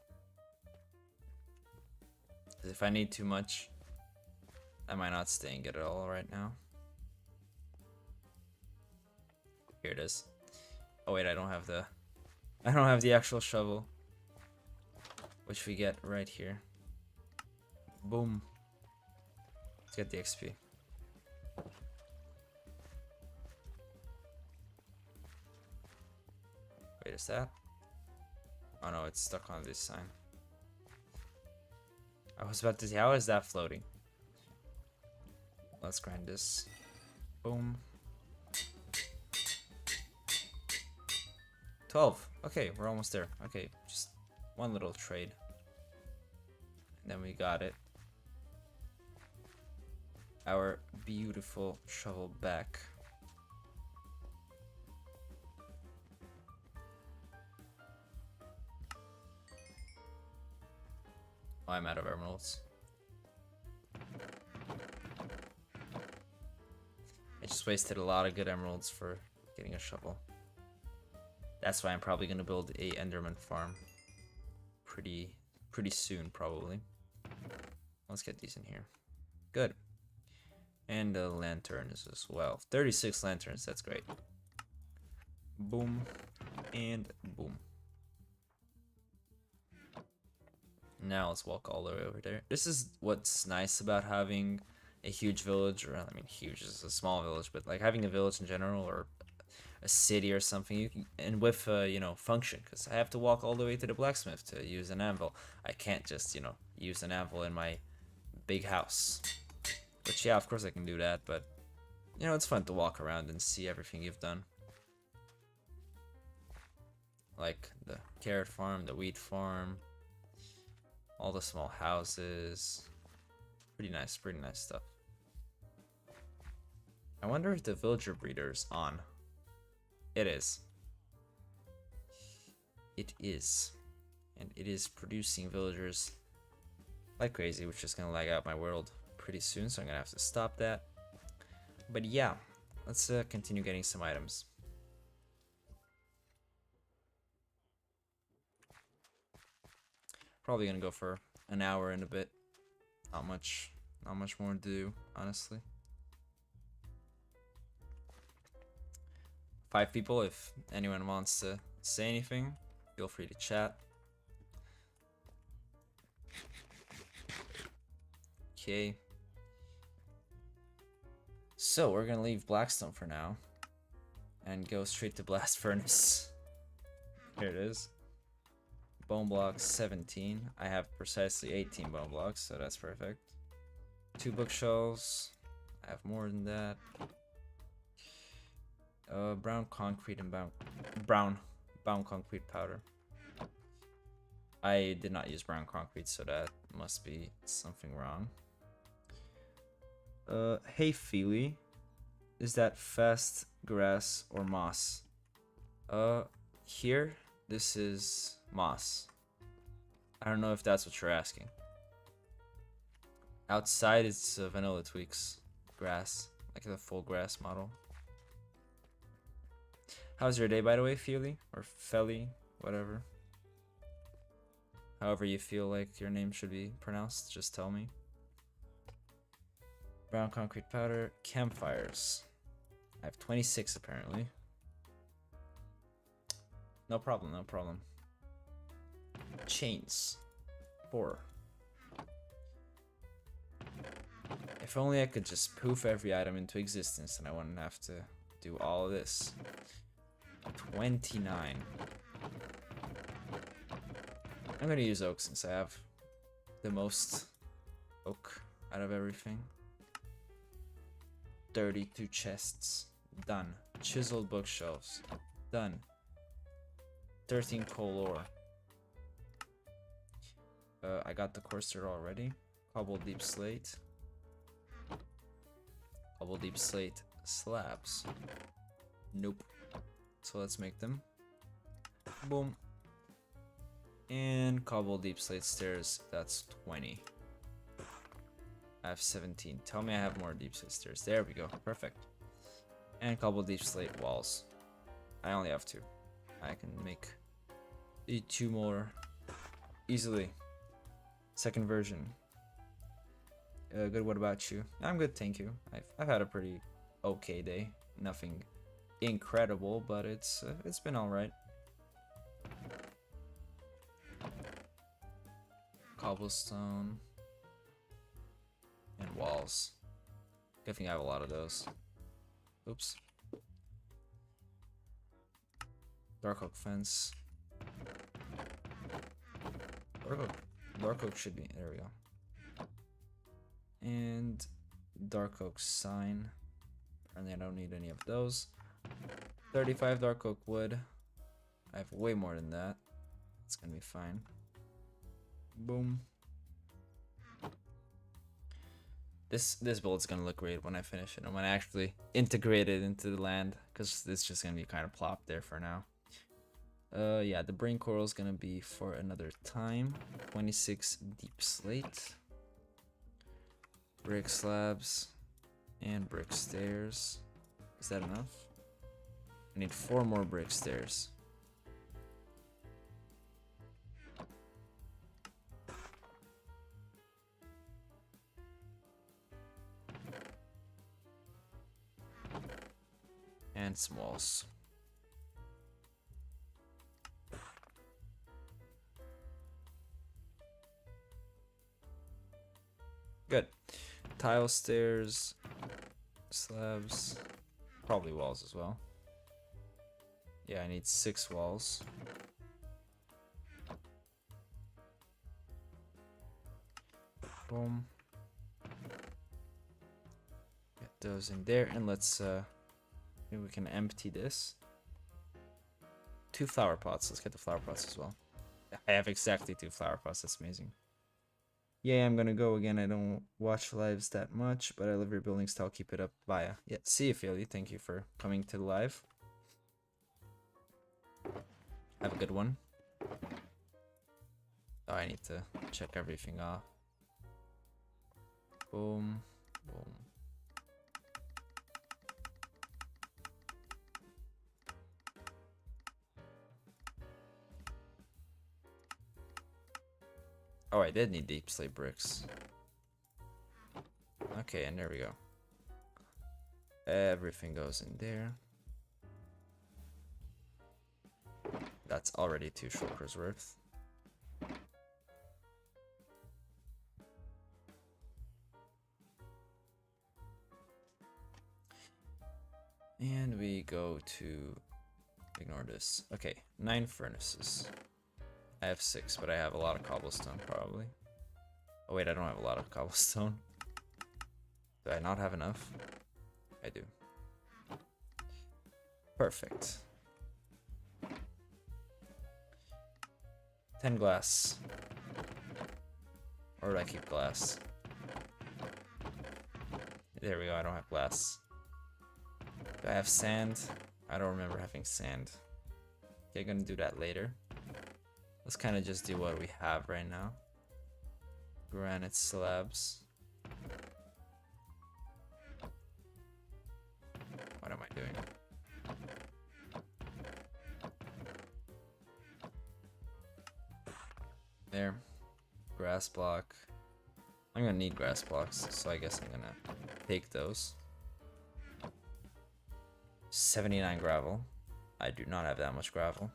Because if I need too much, I might not stay and get it all right now. Here it is. Oh wait, I don't have the actual shovel. Which we get right here. Boom. Let's get the XP. Wait, is that? Oh no, it's stuck on this sign. I was about to say, how is that floating? Let's grind this. Boom. 12. Okay, we're almost there. Okay, just one little trade. And then we got it. Our beautiful shovel back. Oh, I'm out of emeralds. I just wasted a lot of good emeralds for getting a shovel. That's why I'm probably gonna build a Enderman farm pretty soon, probably. Let's get these in here. Good. And the lanterns as well. 36 lanterns, that's great. Boom. And boom. Now let's walk all the way over there. This is what's nice about having a huge village, or I mean huge is a small village, but like having a village in general, or a city or something, you can, and with you know, function, because I have to walk all the way to the blacksmith to use an anvil. I can't just, you know, use an anvil in my big house. Which, yeah, of course I can do that, but you know, it's fun to walk around and see everything you've done. Like the carrot farm, the wheat farm, all the small houses. Pretty nice stuff. I wonder if the villager breeder's on. It is. It is. And it is producing villagers like crazy, which is gonna lag out my world pretty soon, so I'm gonna have to stop that. But yeah, let's continue getting some items. Probably gonna go for an hour and a bit. Not much more to do, honestly. 5 people, if anyone wants to say anything, feel free to chat. Okay. So we're gonna leave Blackstone for now and go straight to Blast Furnace. Here it is. Bone blocks 17. I have precisely 18 bone blocks, so that's perfect. 2 bookshelves. I have more than that. Brown concrete and brown concrete powder. I did not use brown concrete, so that must be something wrong. Hey Feely, is that fast grass or moss? Here, this is moss. I don't know if that's what you're asking. Outside, it's vanilla tweaks grass, like the full grass model. How's your day, by the way, Feely? Or Felly, whatever. However you feel like your name should be pronounced, just tell me. Brown concrete powder, campfires. I have 26 apparently. No problem, no problem. Chains. 4. If only I could just poof every item into existence and I wouldn't have to do all of this. 29. I'm gonna use oak since I have the most oak out of everything. 32 chests. Done. Chiseled bookshelves. Done. 13 coal ore. I got the courser already. Cobble deep slate. Cobble deep slate slabs. Nope. So let's make them. Boom. And cobble deep slate stairs. That's 20. I have 17. Tell me I have more deep slate stairs. There we go. Perfect. And cobble deep slate walls. I only have 2. I can make the 2 more easily. Second version. Good. What about you? I'm good, thank you. I've had a pretty okay day. Nothing incredible, but it's been all right. Cobblestone and walls. Good thing I have a lot of those. Oops. Dark oak fence. Dark oak should be there. We go. And dark oak sign. Apparently I don't need any of those. 35 dark oak wood. I have way more than that. It's gonna be fine. Boom. This build's gonna look great when I finish it and when I actually integrate it into the land, because it's just gonna be kind of plopped there for now. Yeah, the brain coral is gonna be for another time. 26 deep slate. Brick slabs and brick stairs. Is that enough? I need 4 more brick stairs. And some walls. Good. Tile stairs, slabs, probably walls as well. Yeah, I need 6 walls. Boom. Get those in there, and let's maybe we can empty this. 2 flower pots. Let's get the flower pots as well. I have exactly 2 flower pots. That's amazing. Yeah, I'm gonna go again. I don't watch lives that much, but I love your building style. Keep it up. Bye. Yeah, see you, Philly. Thank you for coming to the live. Have a good one. Oh, I need to check everything off. Boom. Boom. Oh, I did need deep slate bricks. Okay, and there we go. Everything goes in there. That's already 2 shulkers worth. And we go to ignore this. Okay, 9 furnaces. I have 6, but I have a lot of cobblestone probably. Oh wait, I don't have a lot of cobblestone. Do I not have enough? I do. Perfect. 10 glass. Or do I keep glass? There we go, I don't have glass. Do I have sand? I don't remember having sand. Okay, gonna do that later. Let's kind of just do what we have right now. Granite slabs. What am I doing? There. Grass block. I'm gonna need grass blocks, so I guess I'm gonna take those. 79 gravel. I do not have that much gravel,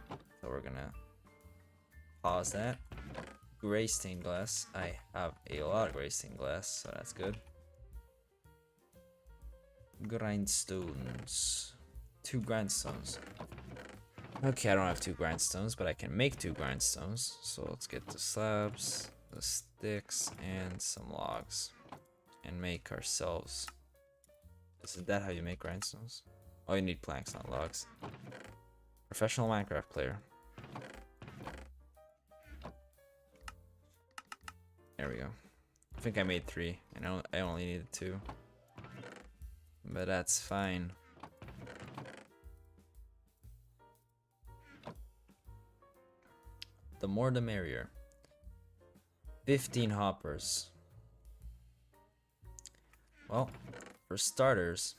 so we're gonna pause that. Gray stained glass. I have a lot of gray stained glass, so that's good. grindstones. 2 grindstones. Okay, I don't have 2 grindstones, but I can make 2 grindstones. So let's get the slabs, the sticks, and some logs. And make ourselves... Isn't that how you make grindstones? Oh, you need planks, not logs. Professional Minecraft player. There we go. I think I made 3, and I only needed 2. But that's fine. The more the merrier. 15 hoppers. Well, for starters,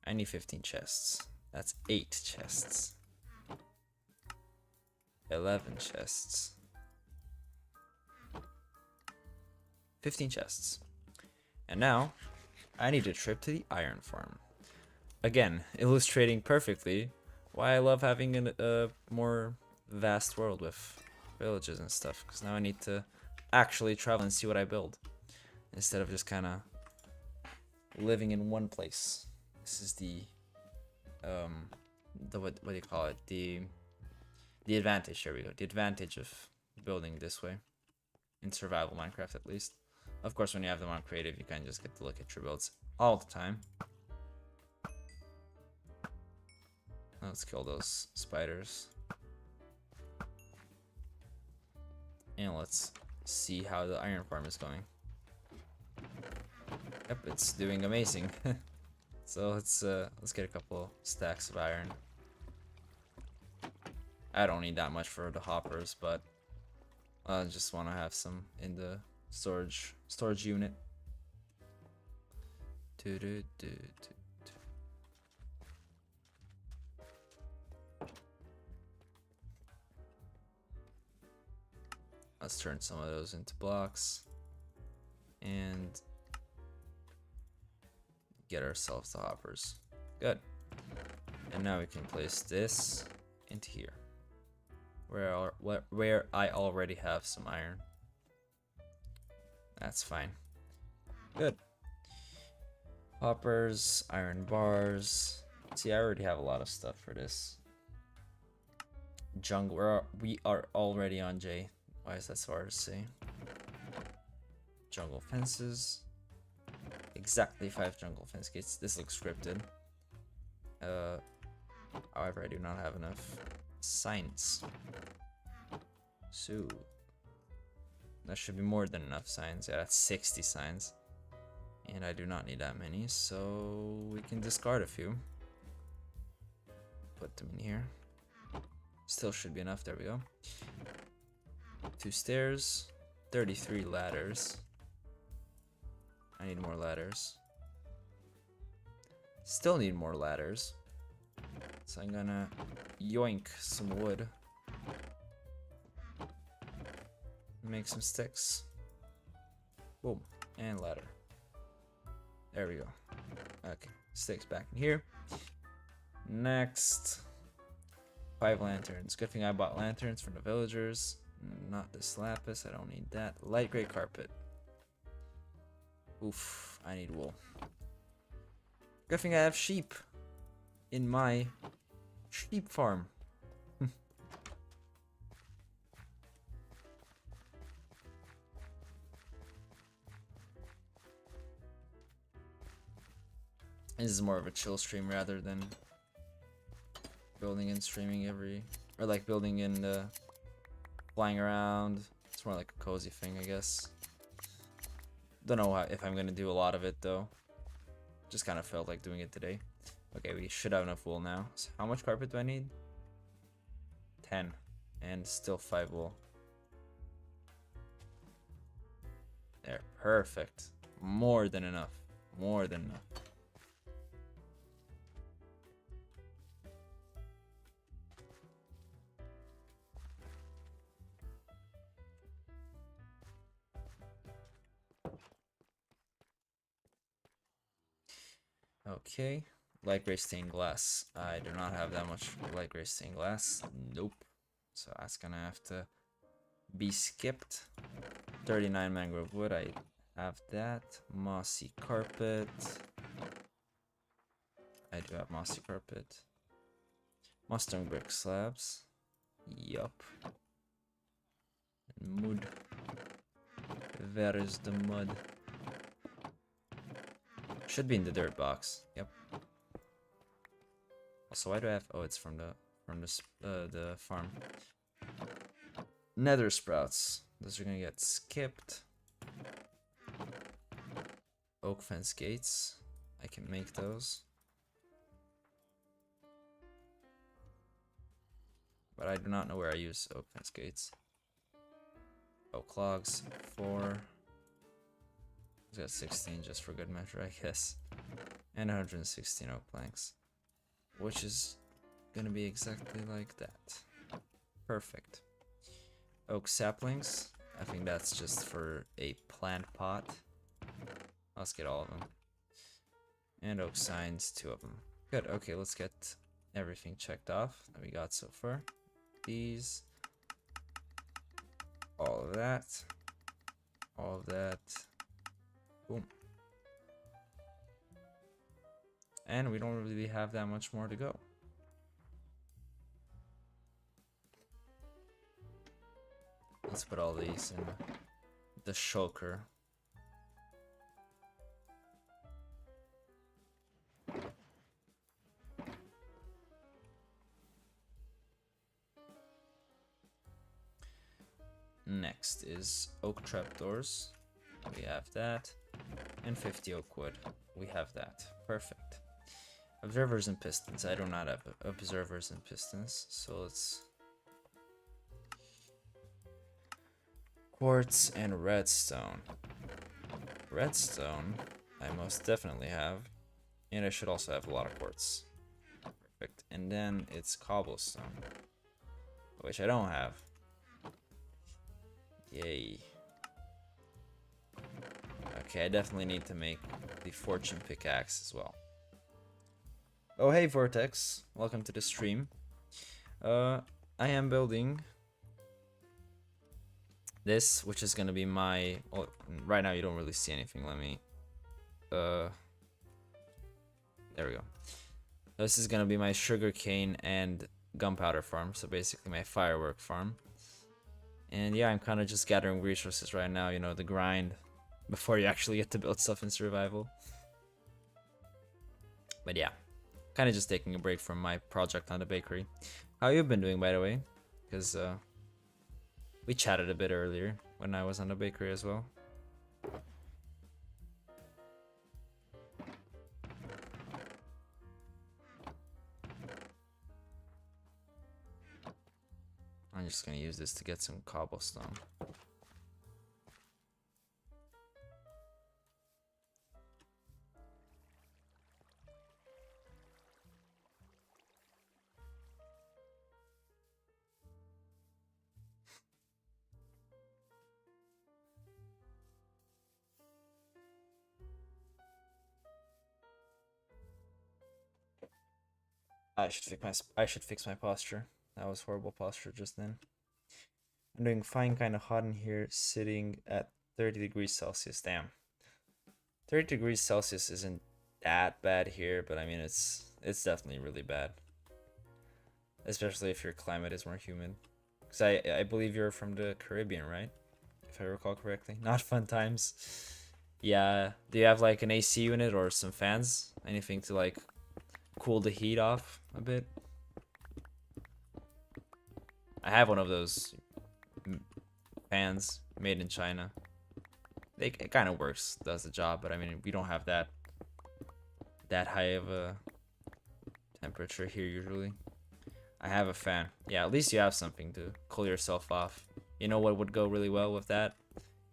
I need 15 chests. That's 8 chests. 11 chests. 15 chests. And now, I need a trip to the iron farm. Again, illustrating perfectly why I love having a more vast world with villages and stuff. Because now I need to actually travel and see what I build. Instead of just kind of living in one place. This is the what do you call it? The advantage. There we go. The advantage of building this way. In survival Minecraft, at least. Of course, when you have them on creative, you kind of just get to look at your builds all the time. Let's kill those spiders. And let's see how the iron farm is going. Yep, it's doing amazing. So let's get a couple stacks of iron. I don't need that much for the hoppers, but I just want to have some in the storage unit. Let's turn some of those into blocks and get ourselves the hoppers. Good. And now we can place this into here, where I already have some iron. That's fine. Good. Hoppers, iron bars. See, I already have a lot of stuff for this. Jungle. We are already on J. Why is that so hard to say? Jungle fences. Exactly 5 jungle fence gates. This looks scripted. However, I do not have enough signs. So that should be more than enough signs. Yeah, that's 60 signs. And I do not need that many, so we can discard a few. Put them in here. Still should be enough. There we go. 2 stairs, 33 ladders. I need more ladders. Still need more ladders. So I'm gonna yoink some wood. Make some sticks. Boom. And ladder. There we go. Okay. Sticks back in here. Next. 5 lanterns. Good thing I bought lanterns from the villagers. Not this lapis. I don't need that. Light gray carpet. Oof. I need wool. Good thing I have sheep in my sheep farm. This is more of a chill stream rather than building and streaming or like building and flying around. It's more like a cozy thing, I guess. Don't know if I'm gonna do a lot of it though. Just kind of felt like doing it today. Okay, we should have enough wool now. So how much carpet do I need? 10. And still 5 wool. There, perfect. More than enough. More than enough. Okay, light gray stained glass. I do not have that much light gray stained glass. Nope. So that's gonna have to be skipped. 39 mangrove wood. I have that. Mossy carpet. I do have mossy carpet. Mustang brick slabs. Yup. Mud. Where is the mud? Should be in the dirt box. Yep. Also, why do I have? Oh, it's from the farm. Nether sprouts. Those are gonna get skipped. Oak fence gates. I can make those. But I do not know where I use oak fence gates. Oak logs, 4. I've got 16 just for good measure, I guess. And 116 oak planks. Which is gonna be exactly like that. Perfect. Oak saplings. I think that's just for a plant pot. Let's get all of them. And oak signs, 2 of them. Good, okay, let's get everything checked off that we got so far. These. All of that. All of that. Boom. And we don't really have that much more to go. Let's put all these in the shulker. Next is oak trapdoors. We have that. And 50 oak wood. We have that. Perfect. Observers and pistons. I do not have observers and pistons. So let's... Quartz and redstone. Redstone, I most definitely have. And I should also have a lot of quartz. Perfect. And then it's cobblestone. Which I don't have. Yay. Okay, I definitely need to make the fortune pickaxe as well. Oh, hey Vortex. Welcome to the stream. I am building this, which is gonna be my... Well, right now you don't really see anything. Let me... There we go. This is gonna be my sugarcane and gunpowder farm. So basically my firework farm. And yeah, I'm kind of just gathering resources right now, you know, the grind before you actually get to build stuff in survival. But yeah, kind of just taking a break from my project on the bakery. How you been doing, by the way? Because we chatted a bit earlier when I was on the bakery as well. I'm just gonna use this to get some cobblestone. I should fix my posture. That was horrible posture just then. I'm doing fine, kind of hot in here, sitting at 30 degrees Celsius. Damn. 30 degrees Celsius isn't that bad here, but I mean it's definitely really bad. Especially if your climate is more humid. Because I believe you're from the Caribbean, right? If I recall correctly. Not fun times. Yeah. Do you have like an AC unit or some fans? Anything to like cool the heat off a bit? I have one of those fans made in China. It kind of works, does the job, but I mean we don't have that high of a temperature here usually. I have a fan. Yeah, at least you have something to cool yourself off. You know what would go really well with that?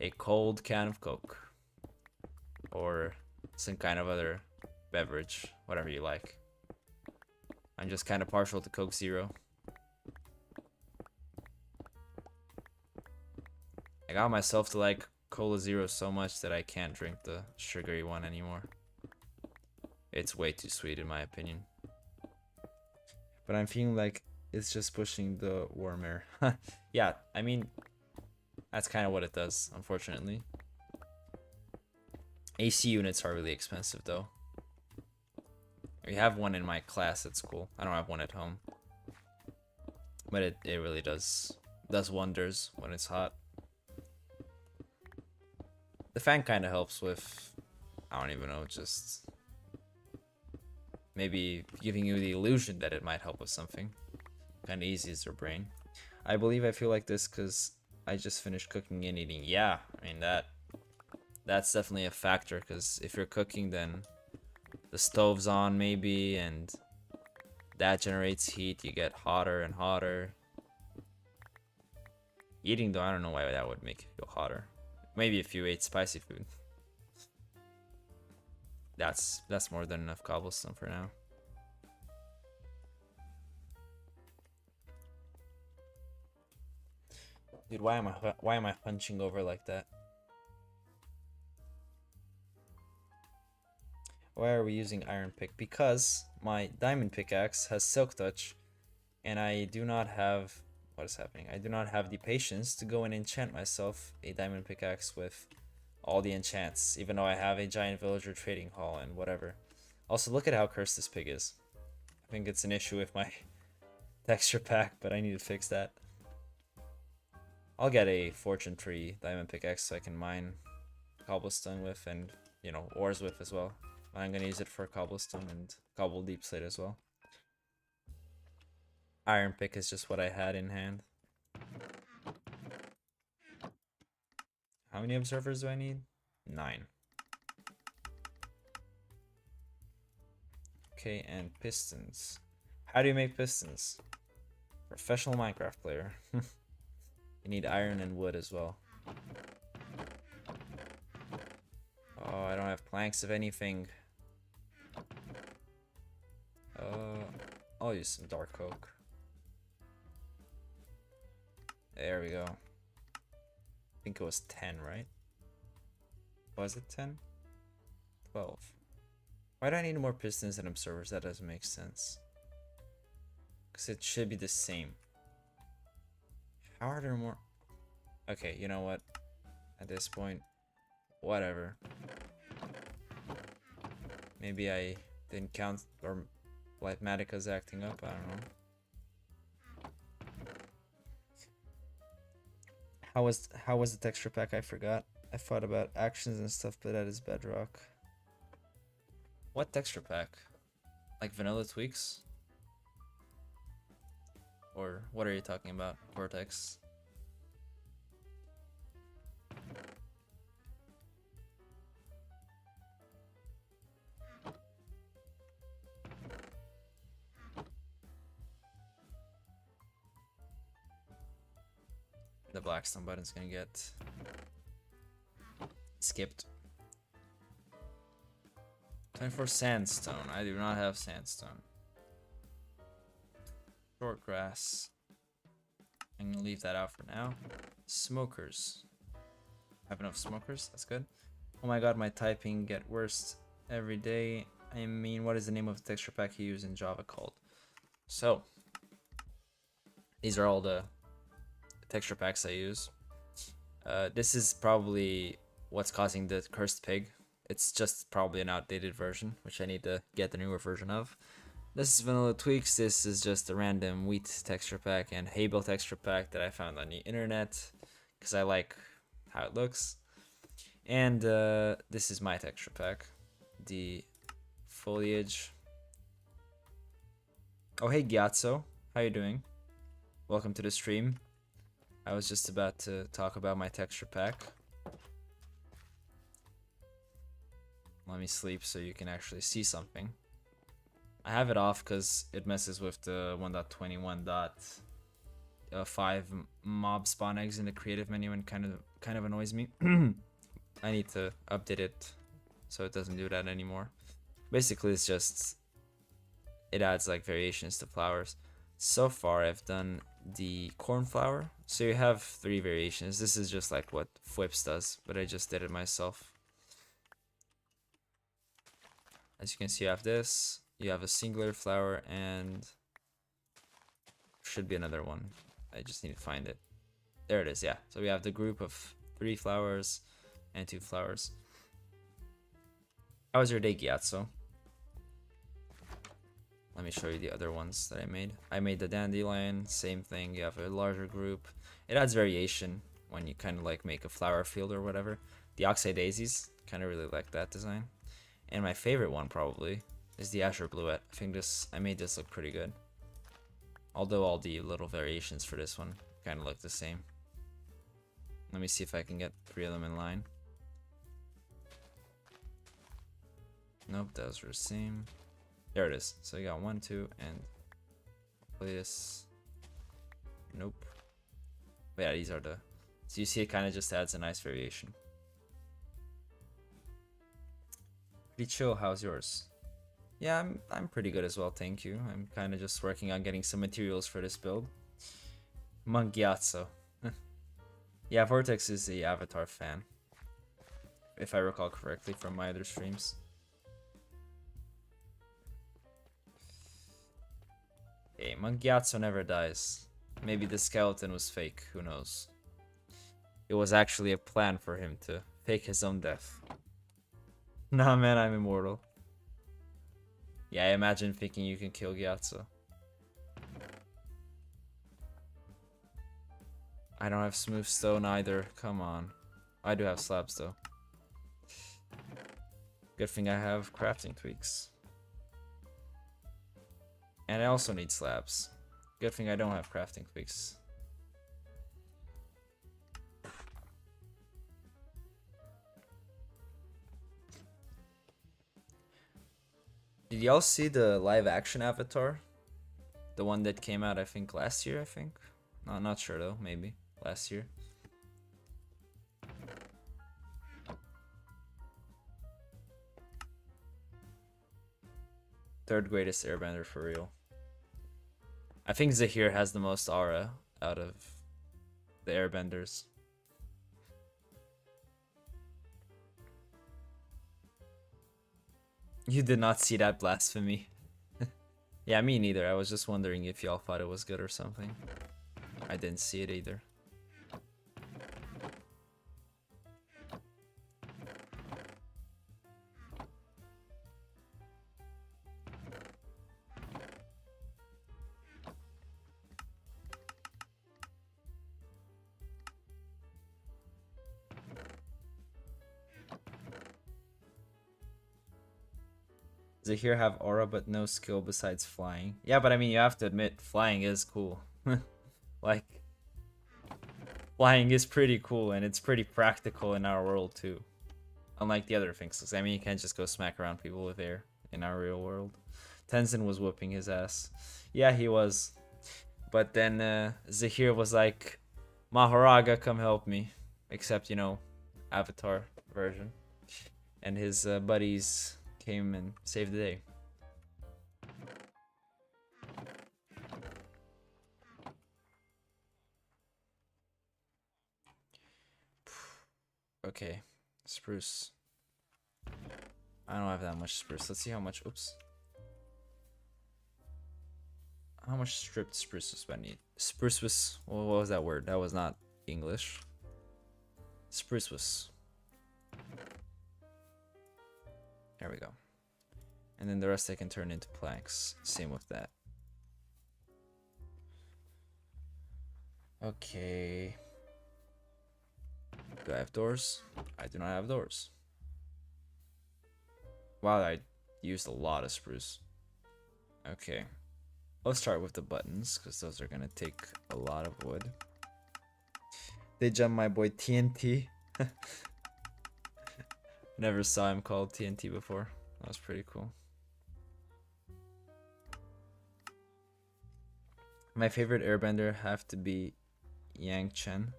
A cold can of Coke. Or some kind of other beverage, whatever you like. I'm just kind of partial to Coke Zero. I got myself to like Cola Zero so much that I can't drink the sugary one anymore. It's way too sweet in my opinion. But I'm feeling like it's just pushing the warm air. Yeah, I mean, that's kind of what it does, unfortunately. AC units are really expensive though. We have one in my class. It's cool. I don't have one at home, but it really does wonders when it's hot. The fan kind of helps with, I don't even know, just maybe giving you the illusion that it might help with something. Kind of eases your brain. I believe I feel like this because I just finished cooking and eating. Yeah, I mean that's definitely a factor, because if you're cooking, then the stove's on maybe, and that generates heat. You get hotter and hotter. Eating though, I don't know why that would make you feel hotter. Maybe if you ate spicy food. That's more than enough cobblestone for now. Dude, why am I hunching over like that? Why are we using iron pick? Because my diamond pickaxe has silk touch, and I do not have, what is happening? I do not have the patience to go and enchant myself a diamond pickaxe with all the enchants, even though I have a giant villager trading hall and whatever. Also, look at how cursed this pig is. I think it's an issue with my texture pack, but I need to fix that. I'll get a fortune tree diamond pickaxe so I can mine cobblestone with, and, you know, ores with as well. I'm gonna use it for cobblestone and cobble deep slate as well. Iron pick is just what I had in hand. How many observers do I need? 9. Okay, and pistons. How do you make pistons? Professional Minecraft player. You need iron and wood as well. Oh, I don't have planks of anything. I'll use some dark oak. There we go. I think it was 10, right? Was it 10? 12. Why do I need more pistons and observers? That doesn't make sense. Because it should be the same. How are there more? Okay, you know what? At this point, whatever. Maybe I didn't count, or Mathematica's acting up, I don't know. How was the texture pack? I forgot. I thought about actions and stuff, but that is bedrock. What texture pack? Like vanilla tweaks? Or what are you talking about? Cortex? The blackstone button's gonna get skipped. 24 sandstone. I do not have sandstone. Short grass. I'm gonna leave that out for now. Smokers. Have enough smokers? That's good. Oh my god, my typing get worse every day. I mean, what is the name of the texture pack you use in Java called? So, these are all the texture packs I use. This is probably what's causing the cursed pig. It's just probably an outdated version, which I need to get the newer version of. This is Vanilla Tweaks. This is just a random wheat texture pack and hay bale texture pack that I found on the internet because I like how it looks. And this is my texture pack, the foliage. Oh, hey Gyatso, how you doing? Welcome to the stream. I was just about to talk about my texture pack. Let me sleep so you can actually see something. I have it off because it messes with the 1.21.5 mob spawn eggs in the creative menu and kind of annoys me. I need to update it so it doesn't do that anymore. Basically, it's just, it adds like variations to flowers. So far, I've done the cornflower. So you have 3 variations. This is just like what Fwips does, but I just did it myself. As you can see, you have this. You have a singular flower, and should be another one. I just need to find it. There it is, yeah. So we have the group of 3 flowers and 2 flowers. How was your day, Gyatso? me show you the other ones that I made. I made the dandelion, same thing. You have a larger group. It adds variation when you kind of like make a flower field or whatever. The oxeye daisies, kind of really like that design. And my favorite one probably is the azure bluette. I think I made this look pretty good. Although all the little variations for this one kind of look the same. Let me see if I can get 3 of them in line. Nope, those were the same. There it is. So you got 1, 2, and this. Nope. But yeah, these are the. So you see, it kind of just adds a nice variation. Pretty chill. How's yours? Yeah, I'm pretty good as well, thank you. I'm kind of just working on getting some materials for this build. Mangiazzo. Yeah, Vortex is the Avatar fan, if I recall correctly from my other streams. Hey, Mangiazzo never dies. Maybe the skeleton was fake, who knows. It was actually a plan for him to fake his own death. Nah man, I'm immortal. Yeah, I imagine thinking you can kill Gyatso. I don't have smooth stone either, come on. I do have slabs though. Good thing I have crafting tweaks. And I also need slabs. Good thing I don't have crafting tweaks. Did y'all see the live action Avatar? The one that came out, I think, last year, I think? No, not sure though, maybe. Last year. Third greatest airbender for real. I think Zahir has the most aura out of the airbenders. You did not see that blasphemy. Yeah, me neither. I was just wondering if y'all thought it was good or something. I didn't see it either. Zahir have aura but no skill besides flying. Yeah, but I mean, you have to admit, flying is cool. Like, flying is pretty cool and it's pretty practical in our world too. Unlike the other things, 'cause I mean, you can't just go smack around people with air in our real world. Tenzin was whooping his ass. Yeah, he was. But then Zahir was like, Maharaga, come help me. Except, you know, Avatar version. And his buddies came and saved the day. Okay, spruce. I don't have that much spruce. Let's see how much. Oops. How much stripped spruce do I need? Spruce was. What was that word? That was not English. Spruce was. There we go. And then the rest I can turn into planks. Same with that. Okay. Do I have doors? I do not have doors. Wow, I used a lot of spruce. Okay. Let's start with the buttons, because those are going to take a lot of wood. They jumped my boy TNT. Never saw him called TNT before. That was pretty cool. My favorite airbender have to be Yang Chen.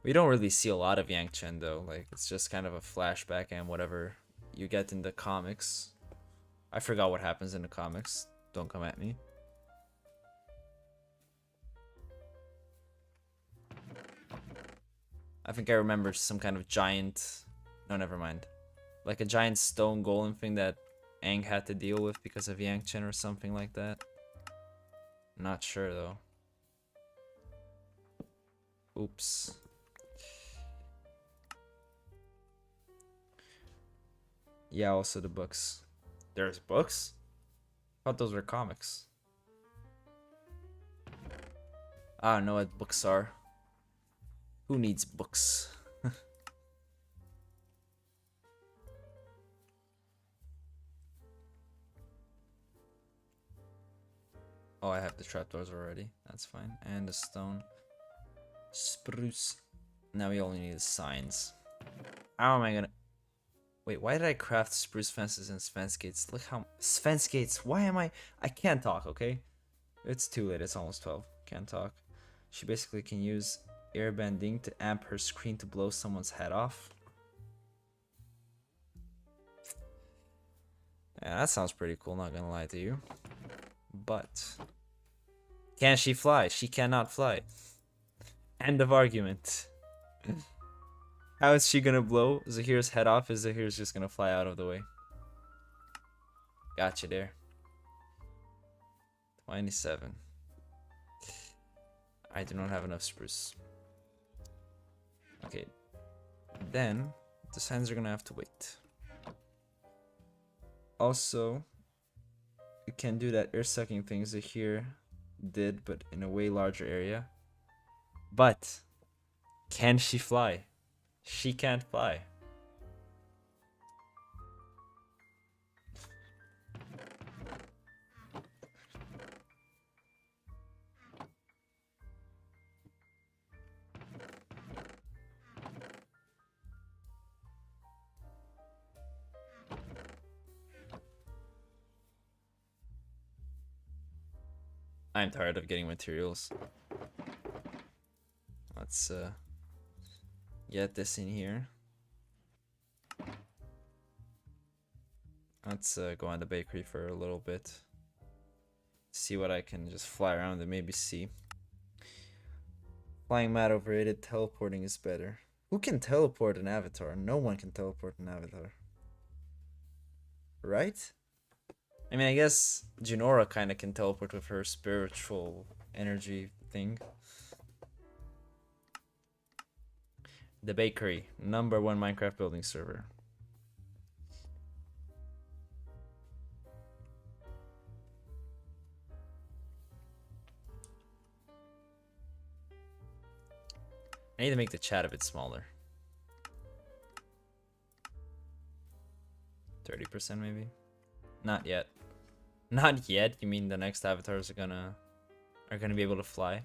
We don't really see a lot of Yang Chen though. Like, it's just kind of a flashback and whatever you get in the comics. I forgot what happens in the comics. Don't come at me. I think I remember some kind of giant... No, never mind. Like a giant stone golem thing that Aang had to deal with because of Yang Chen or something like that. Not sure though. Oops. Yeah, also the books. There's books? Thought those were comics. I don't know what books are. Who needs books? Oh, I have the trapdoors already. That's fine. And the stone. Spruce. Now we only need the signs. How am I gonna... Wait, why did I craft spruce fences and fence gates? Look how... Fence gates! Why am I... I can't talk, okay? It's too late. It's almost 12. Can't talk. She basically can use airbending to amp her screen to blow someone's head off. Yeah, that sounds pretty cool, not gonna lie to you. But... Can she fly? She cannot fly. End of argument. How is she gonna blow Zahir's head off if Zahir's just gonna fly out of the way? Gotcha there. 27. I do not have enough spruce. Okay. Then, the signs are gonna have to wait. Also, you can do that air sucking thing Zahir did, but in a way larger area. But, can she fly? She can't fly. I'm tired of getting materials. Let's get this in here. Let's go on the bakery for a little bit. See what I can just fly around and maybe see. Flying mad overrated, teleporting is better. Who can teleport an avatar? No one can teleport an avatar. Right? I mean, I guess Junora kind of can teleport with her spiritual energy thing. The bakery, #1 Minecraft building server. I need to make the chat a bit smaller. 30% maybe? Not yet. Not yet? You mean the next avatars are gonna be able to fly?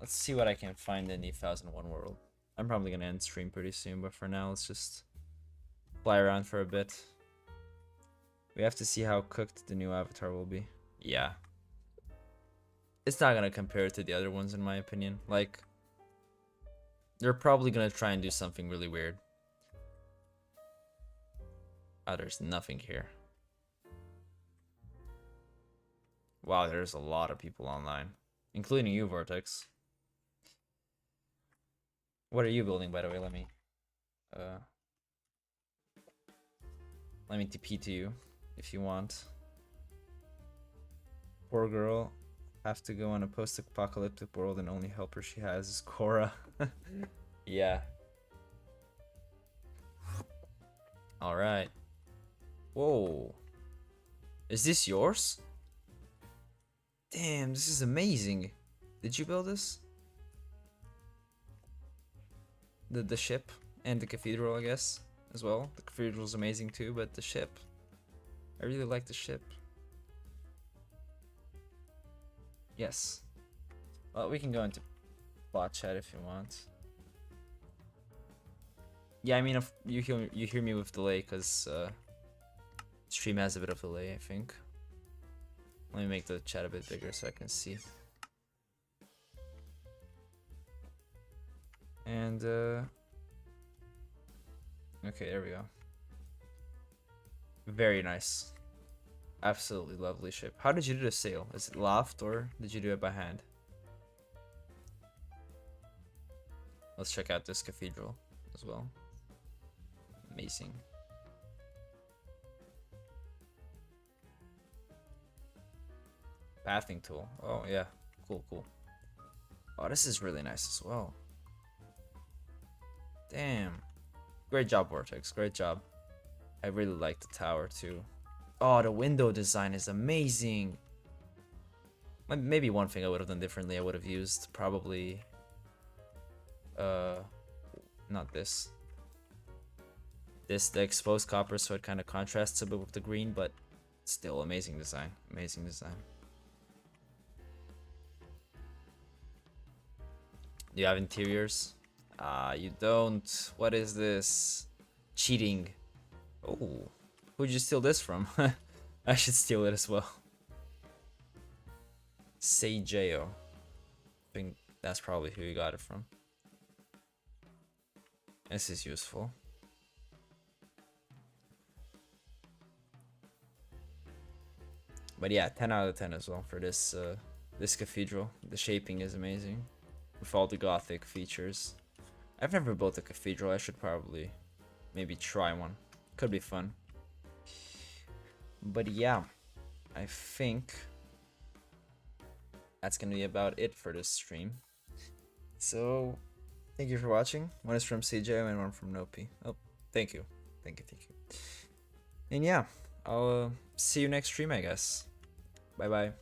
Let's see what I can find in the 1001 world. I'm probably gonna end stream pretty soon, but for now let's just fly around for a bit. We have to see how cooked the new avatar will be. Yeah. It's not gonna compare to the other ones in my opinion. Like, they're probably gonna try and do something really weird. Oh, there's nothing here. Wow, there's a lot of people online, including you, Vortex. What are you building, by the way? Let me TP to you if you want. Poor girl, have to go on a post-apocalyptic world and only helper she has is Korra. Yeah. All right. Whoa. Is this yours? Damn, this is amazing. Did you build this? The ship and the cathedral, I guess, as well. The cathedral's amazing too, but the ship. I really like the ship. Yes. Well, we can go into bot chat if you want. Yeah, I mean, if you hear me with delay, because stream has a bit of delay, I think. Let me make the chat a bit bigger so I can see. And okay, there we go. Very nice. Absolutely lovely ship. How did you do the sail? Is it loft or did you do it by hand? Let's check out this cathedral as well. Amazing. Pathing tool. Oh yeah, cool, cool. Oh, this is really nice as well. Damn. Great job, Vortex. Great job. I really like the tower too. Oh, the window design is amazing. Maybe one thing I would have done differently, I would have used probably not this. The exposed copper, so it kind of contrasts a bit with the green, but still amazing design. Amazing design. Do you have interiors? You don't. What is this? Cheating. Oh, who'd you steal this from? I should steal it as well. Seijeo. I think that's probably who you got it from. This is useful. But yeah, 10 out of 10 as well for this this cathedral. The shaping is amazing with all the Gothic features. I've never built a cathedral. I should probably maybe try one. Could be fun. But yeah, I think that's gonna be about it for this stream. So thank you for watching. One is from CJ and one from Nopi. Oh, thank you. Thank you. And yeah, I'll see you next stream, I guess. Bye bye.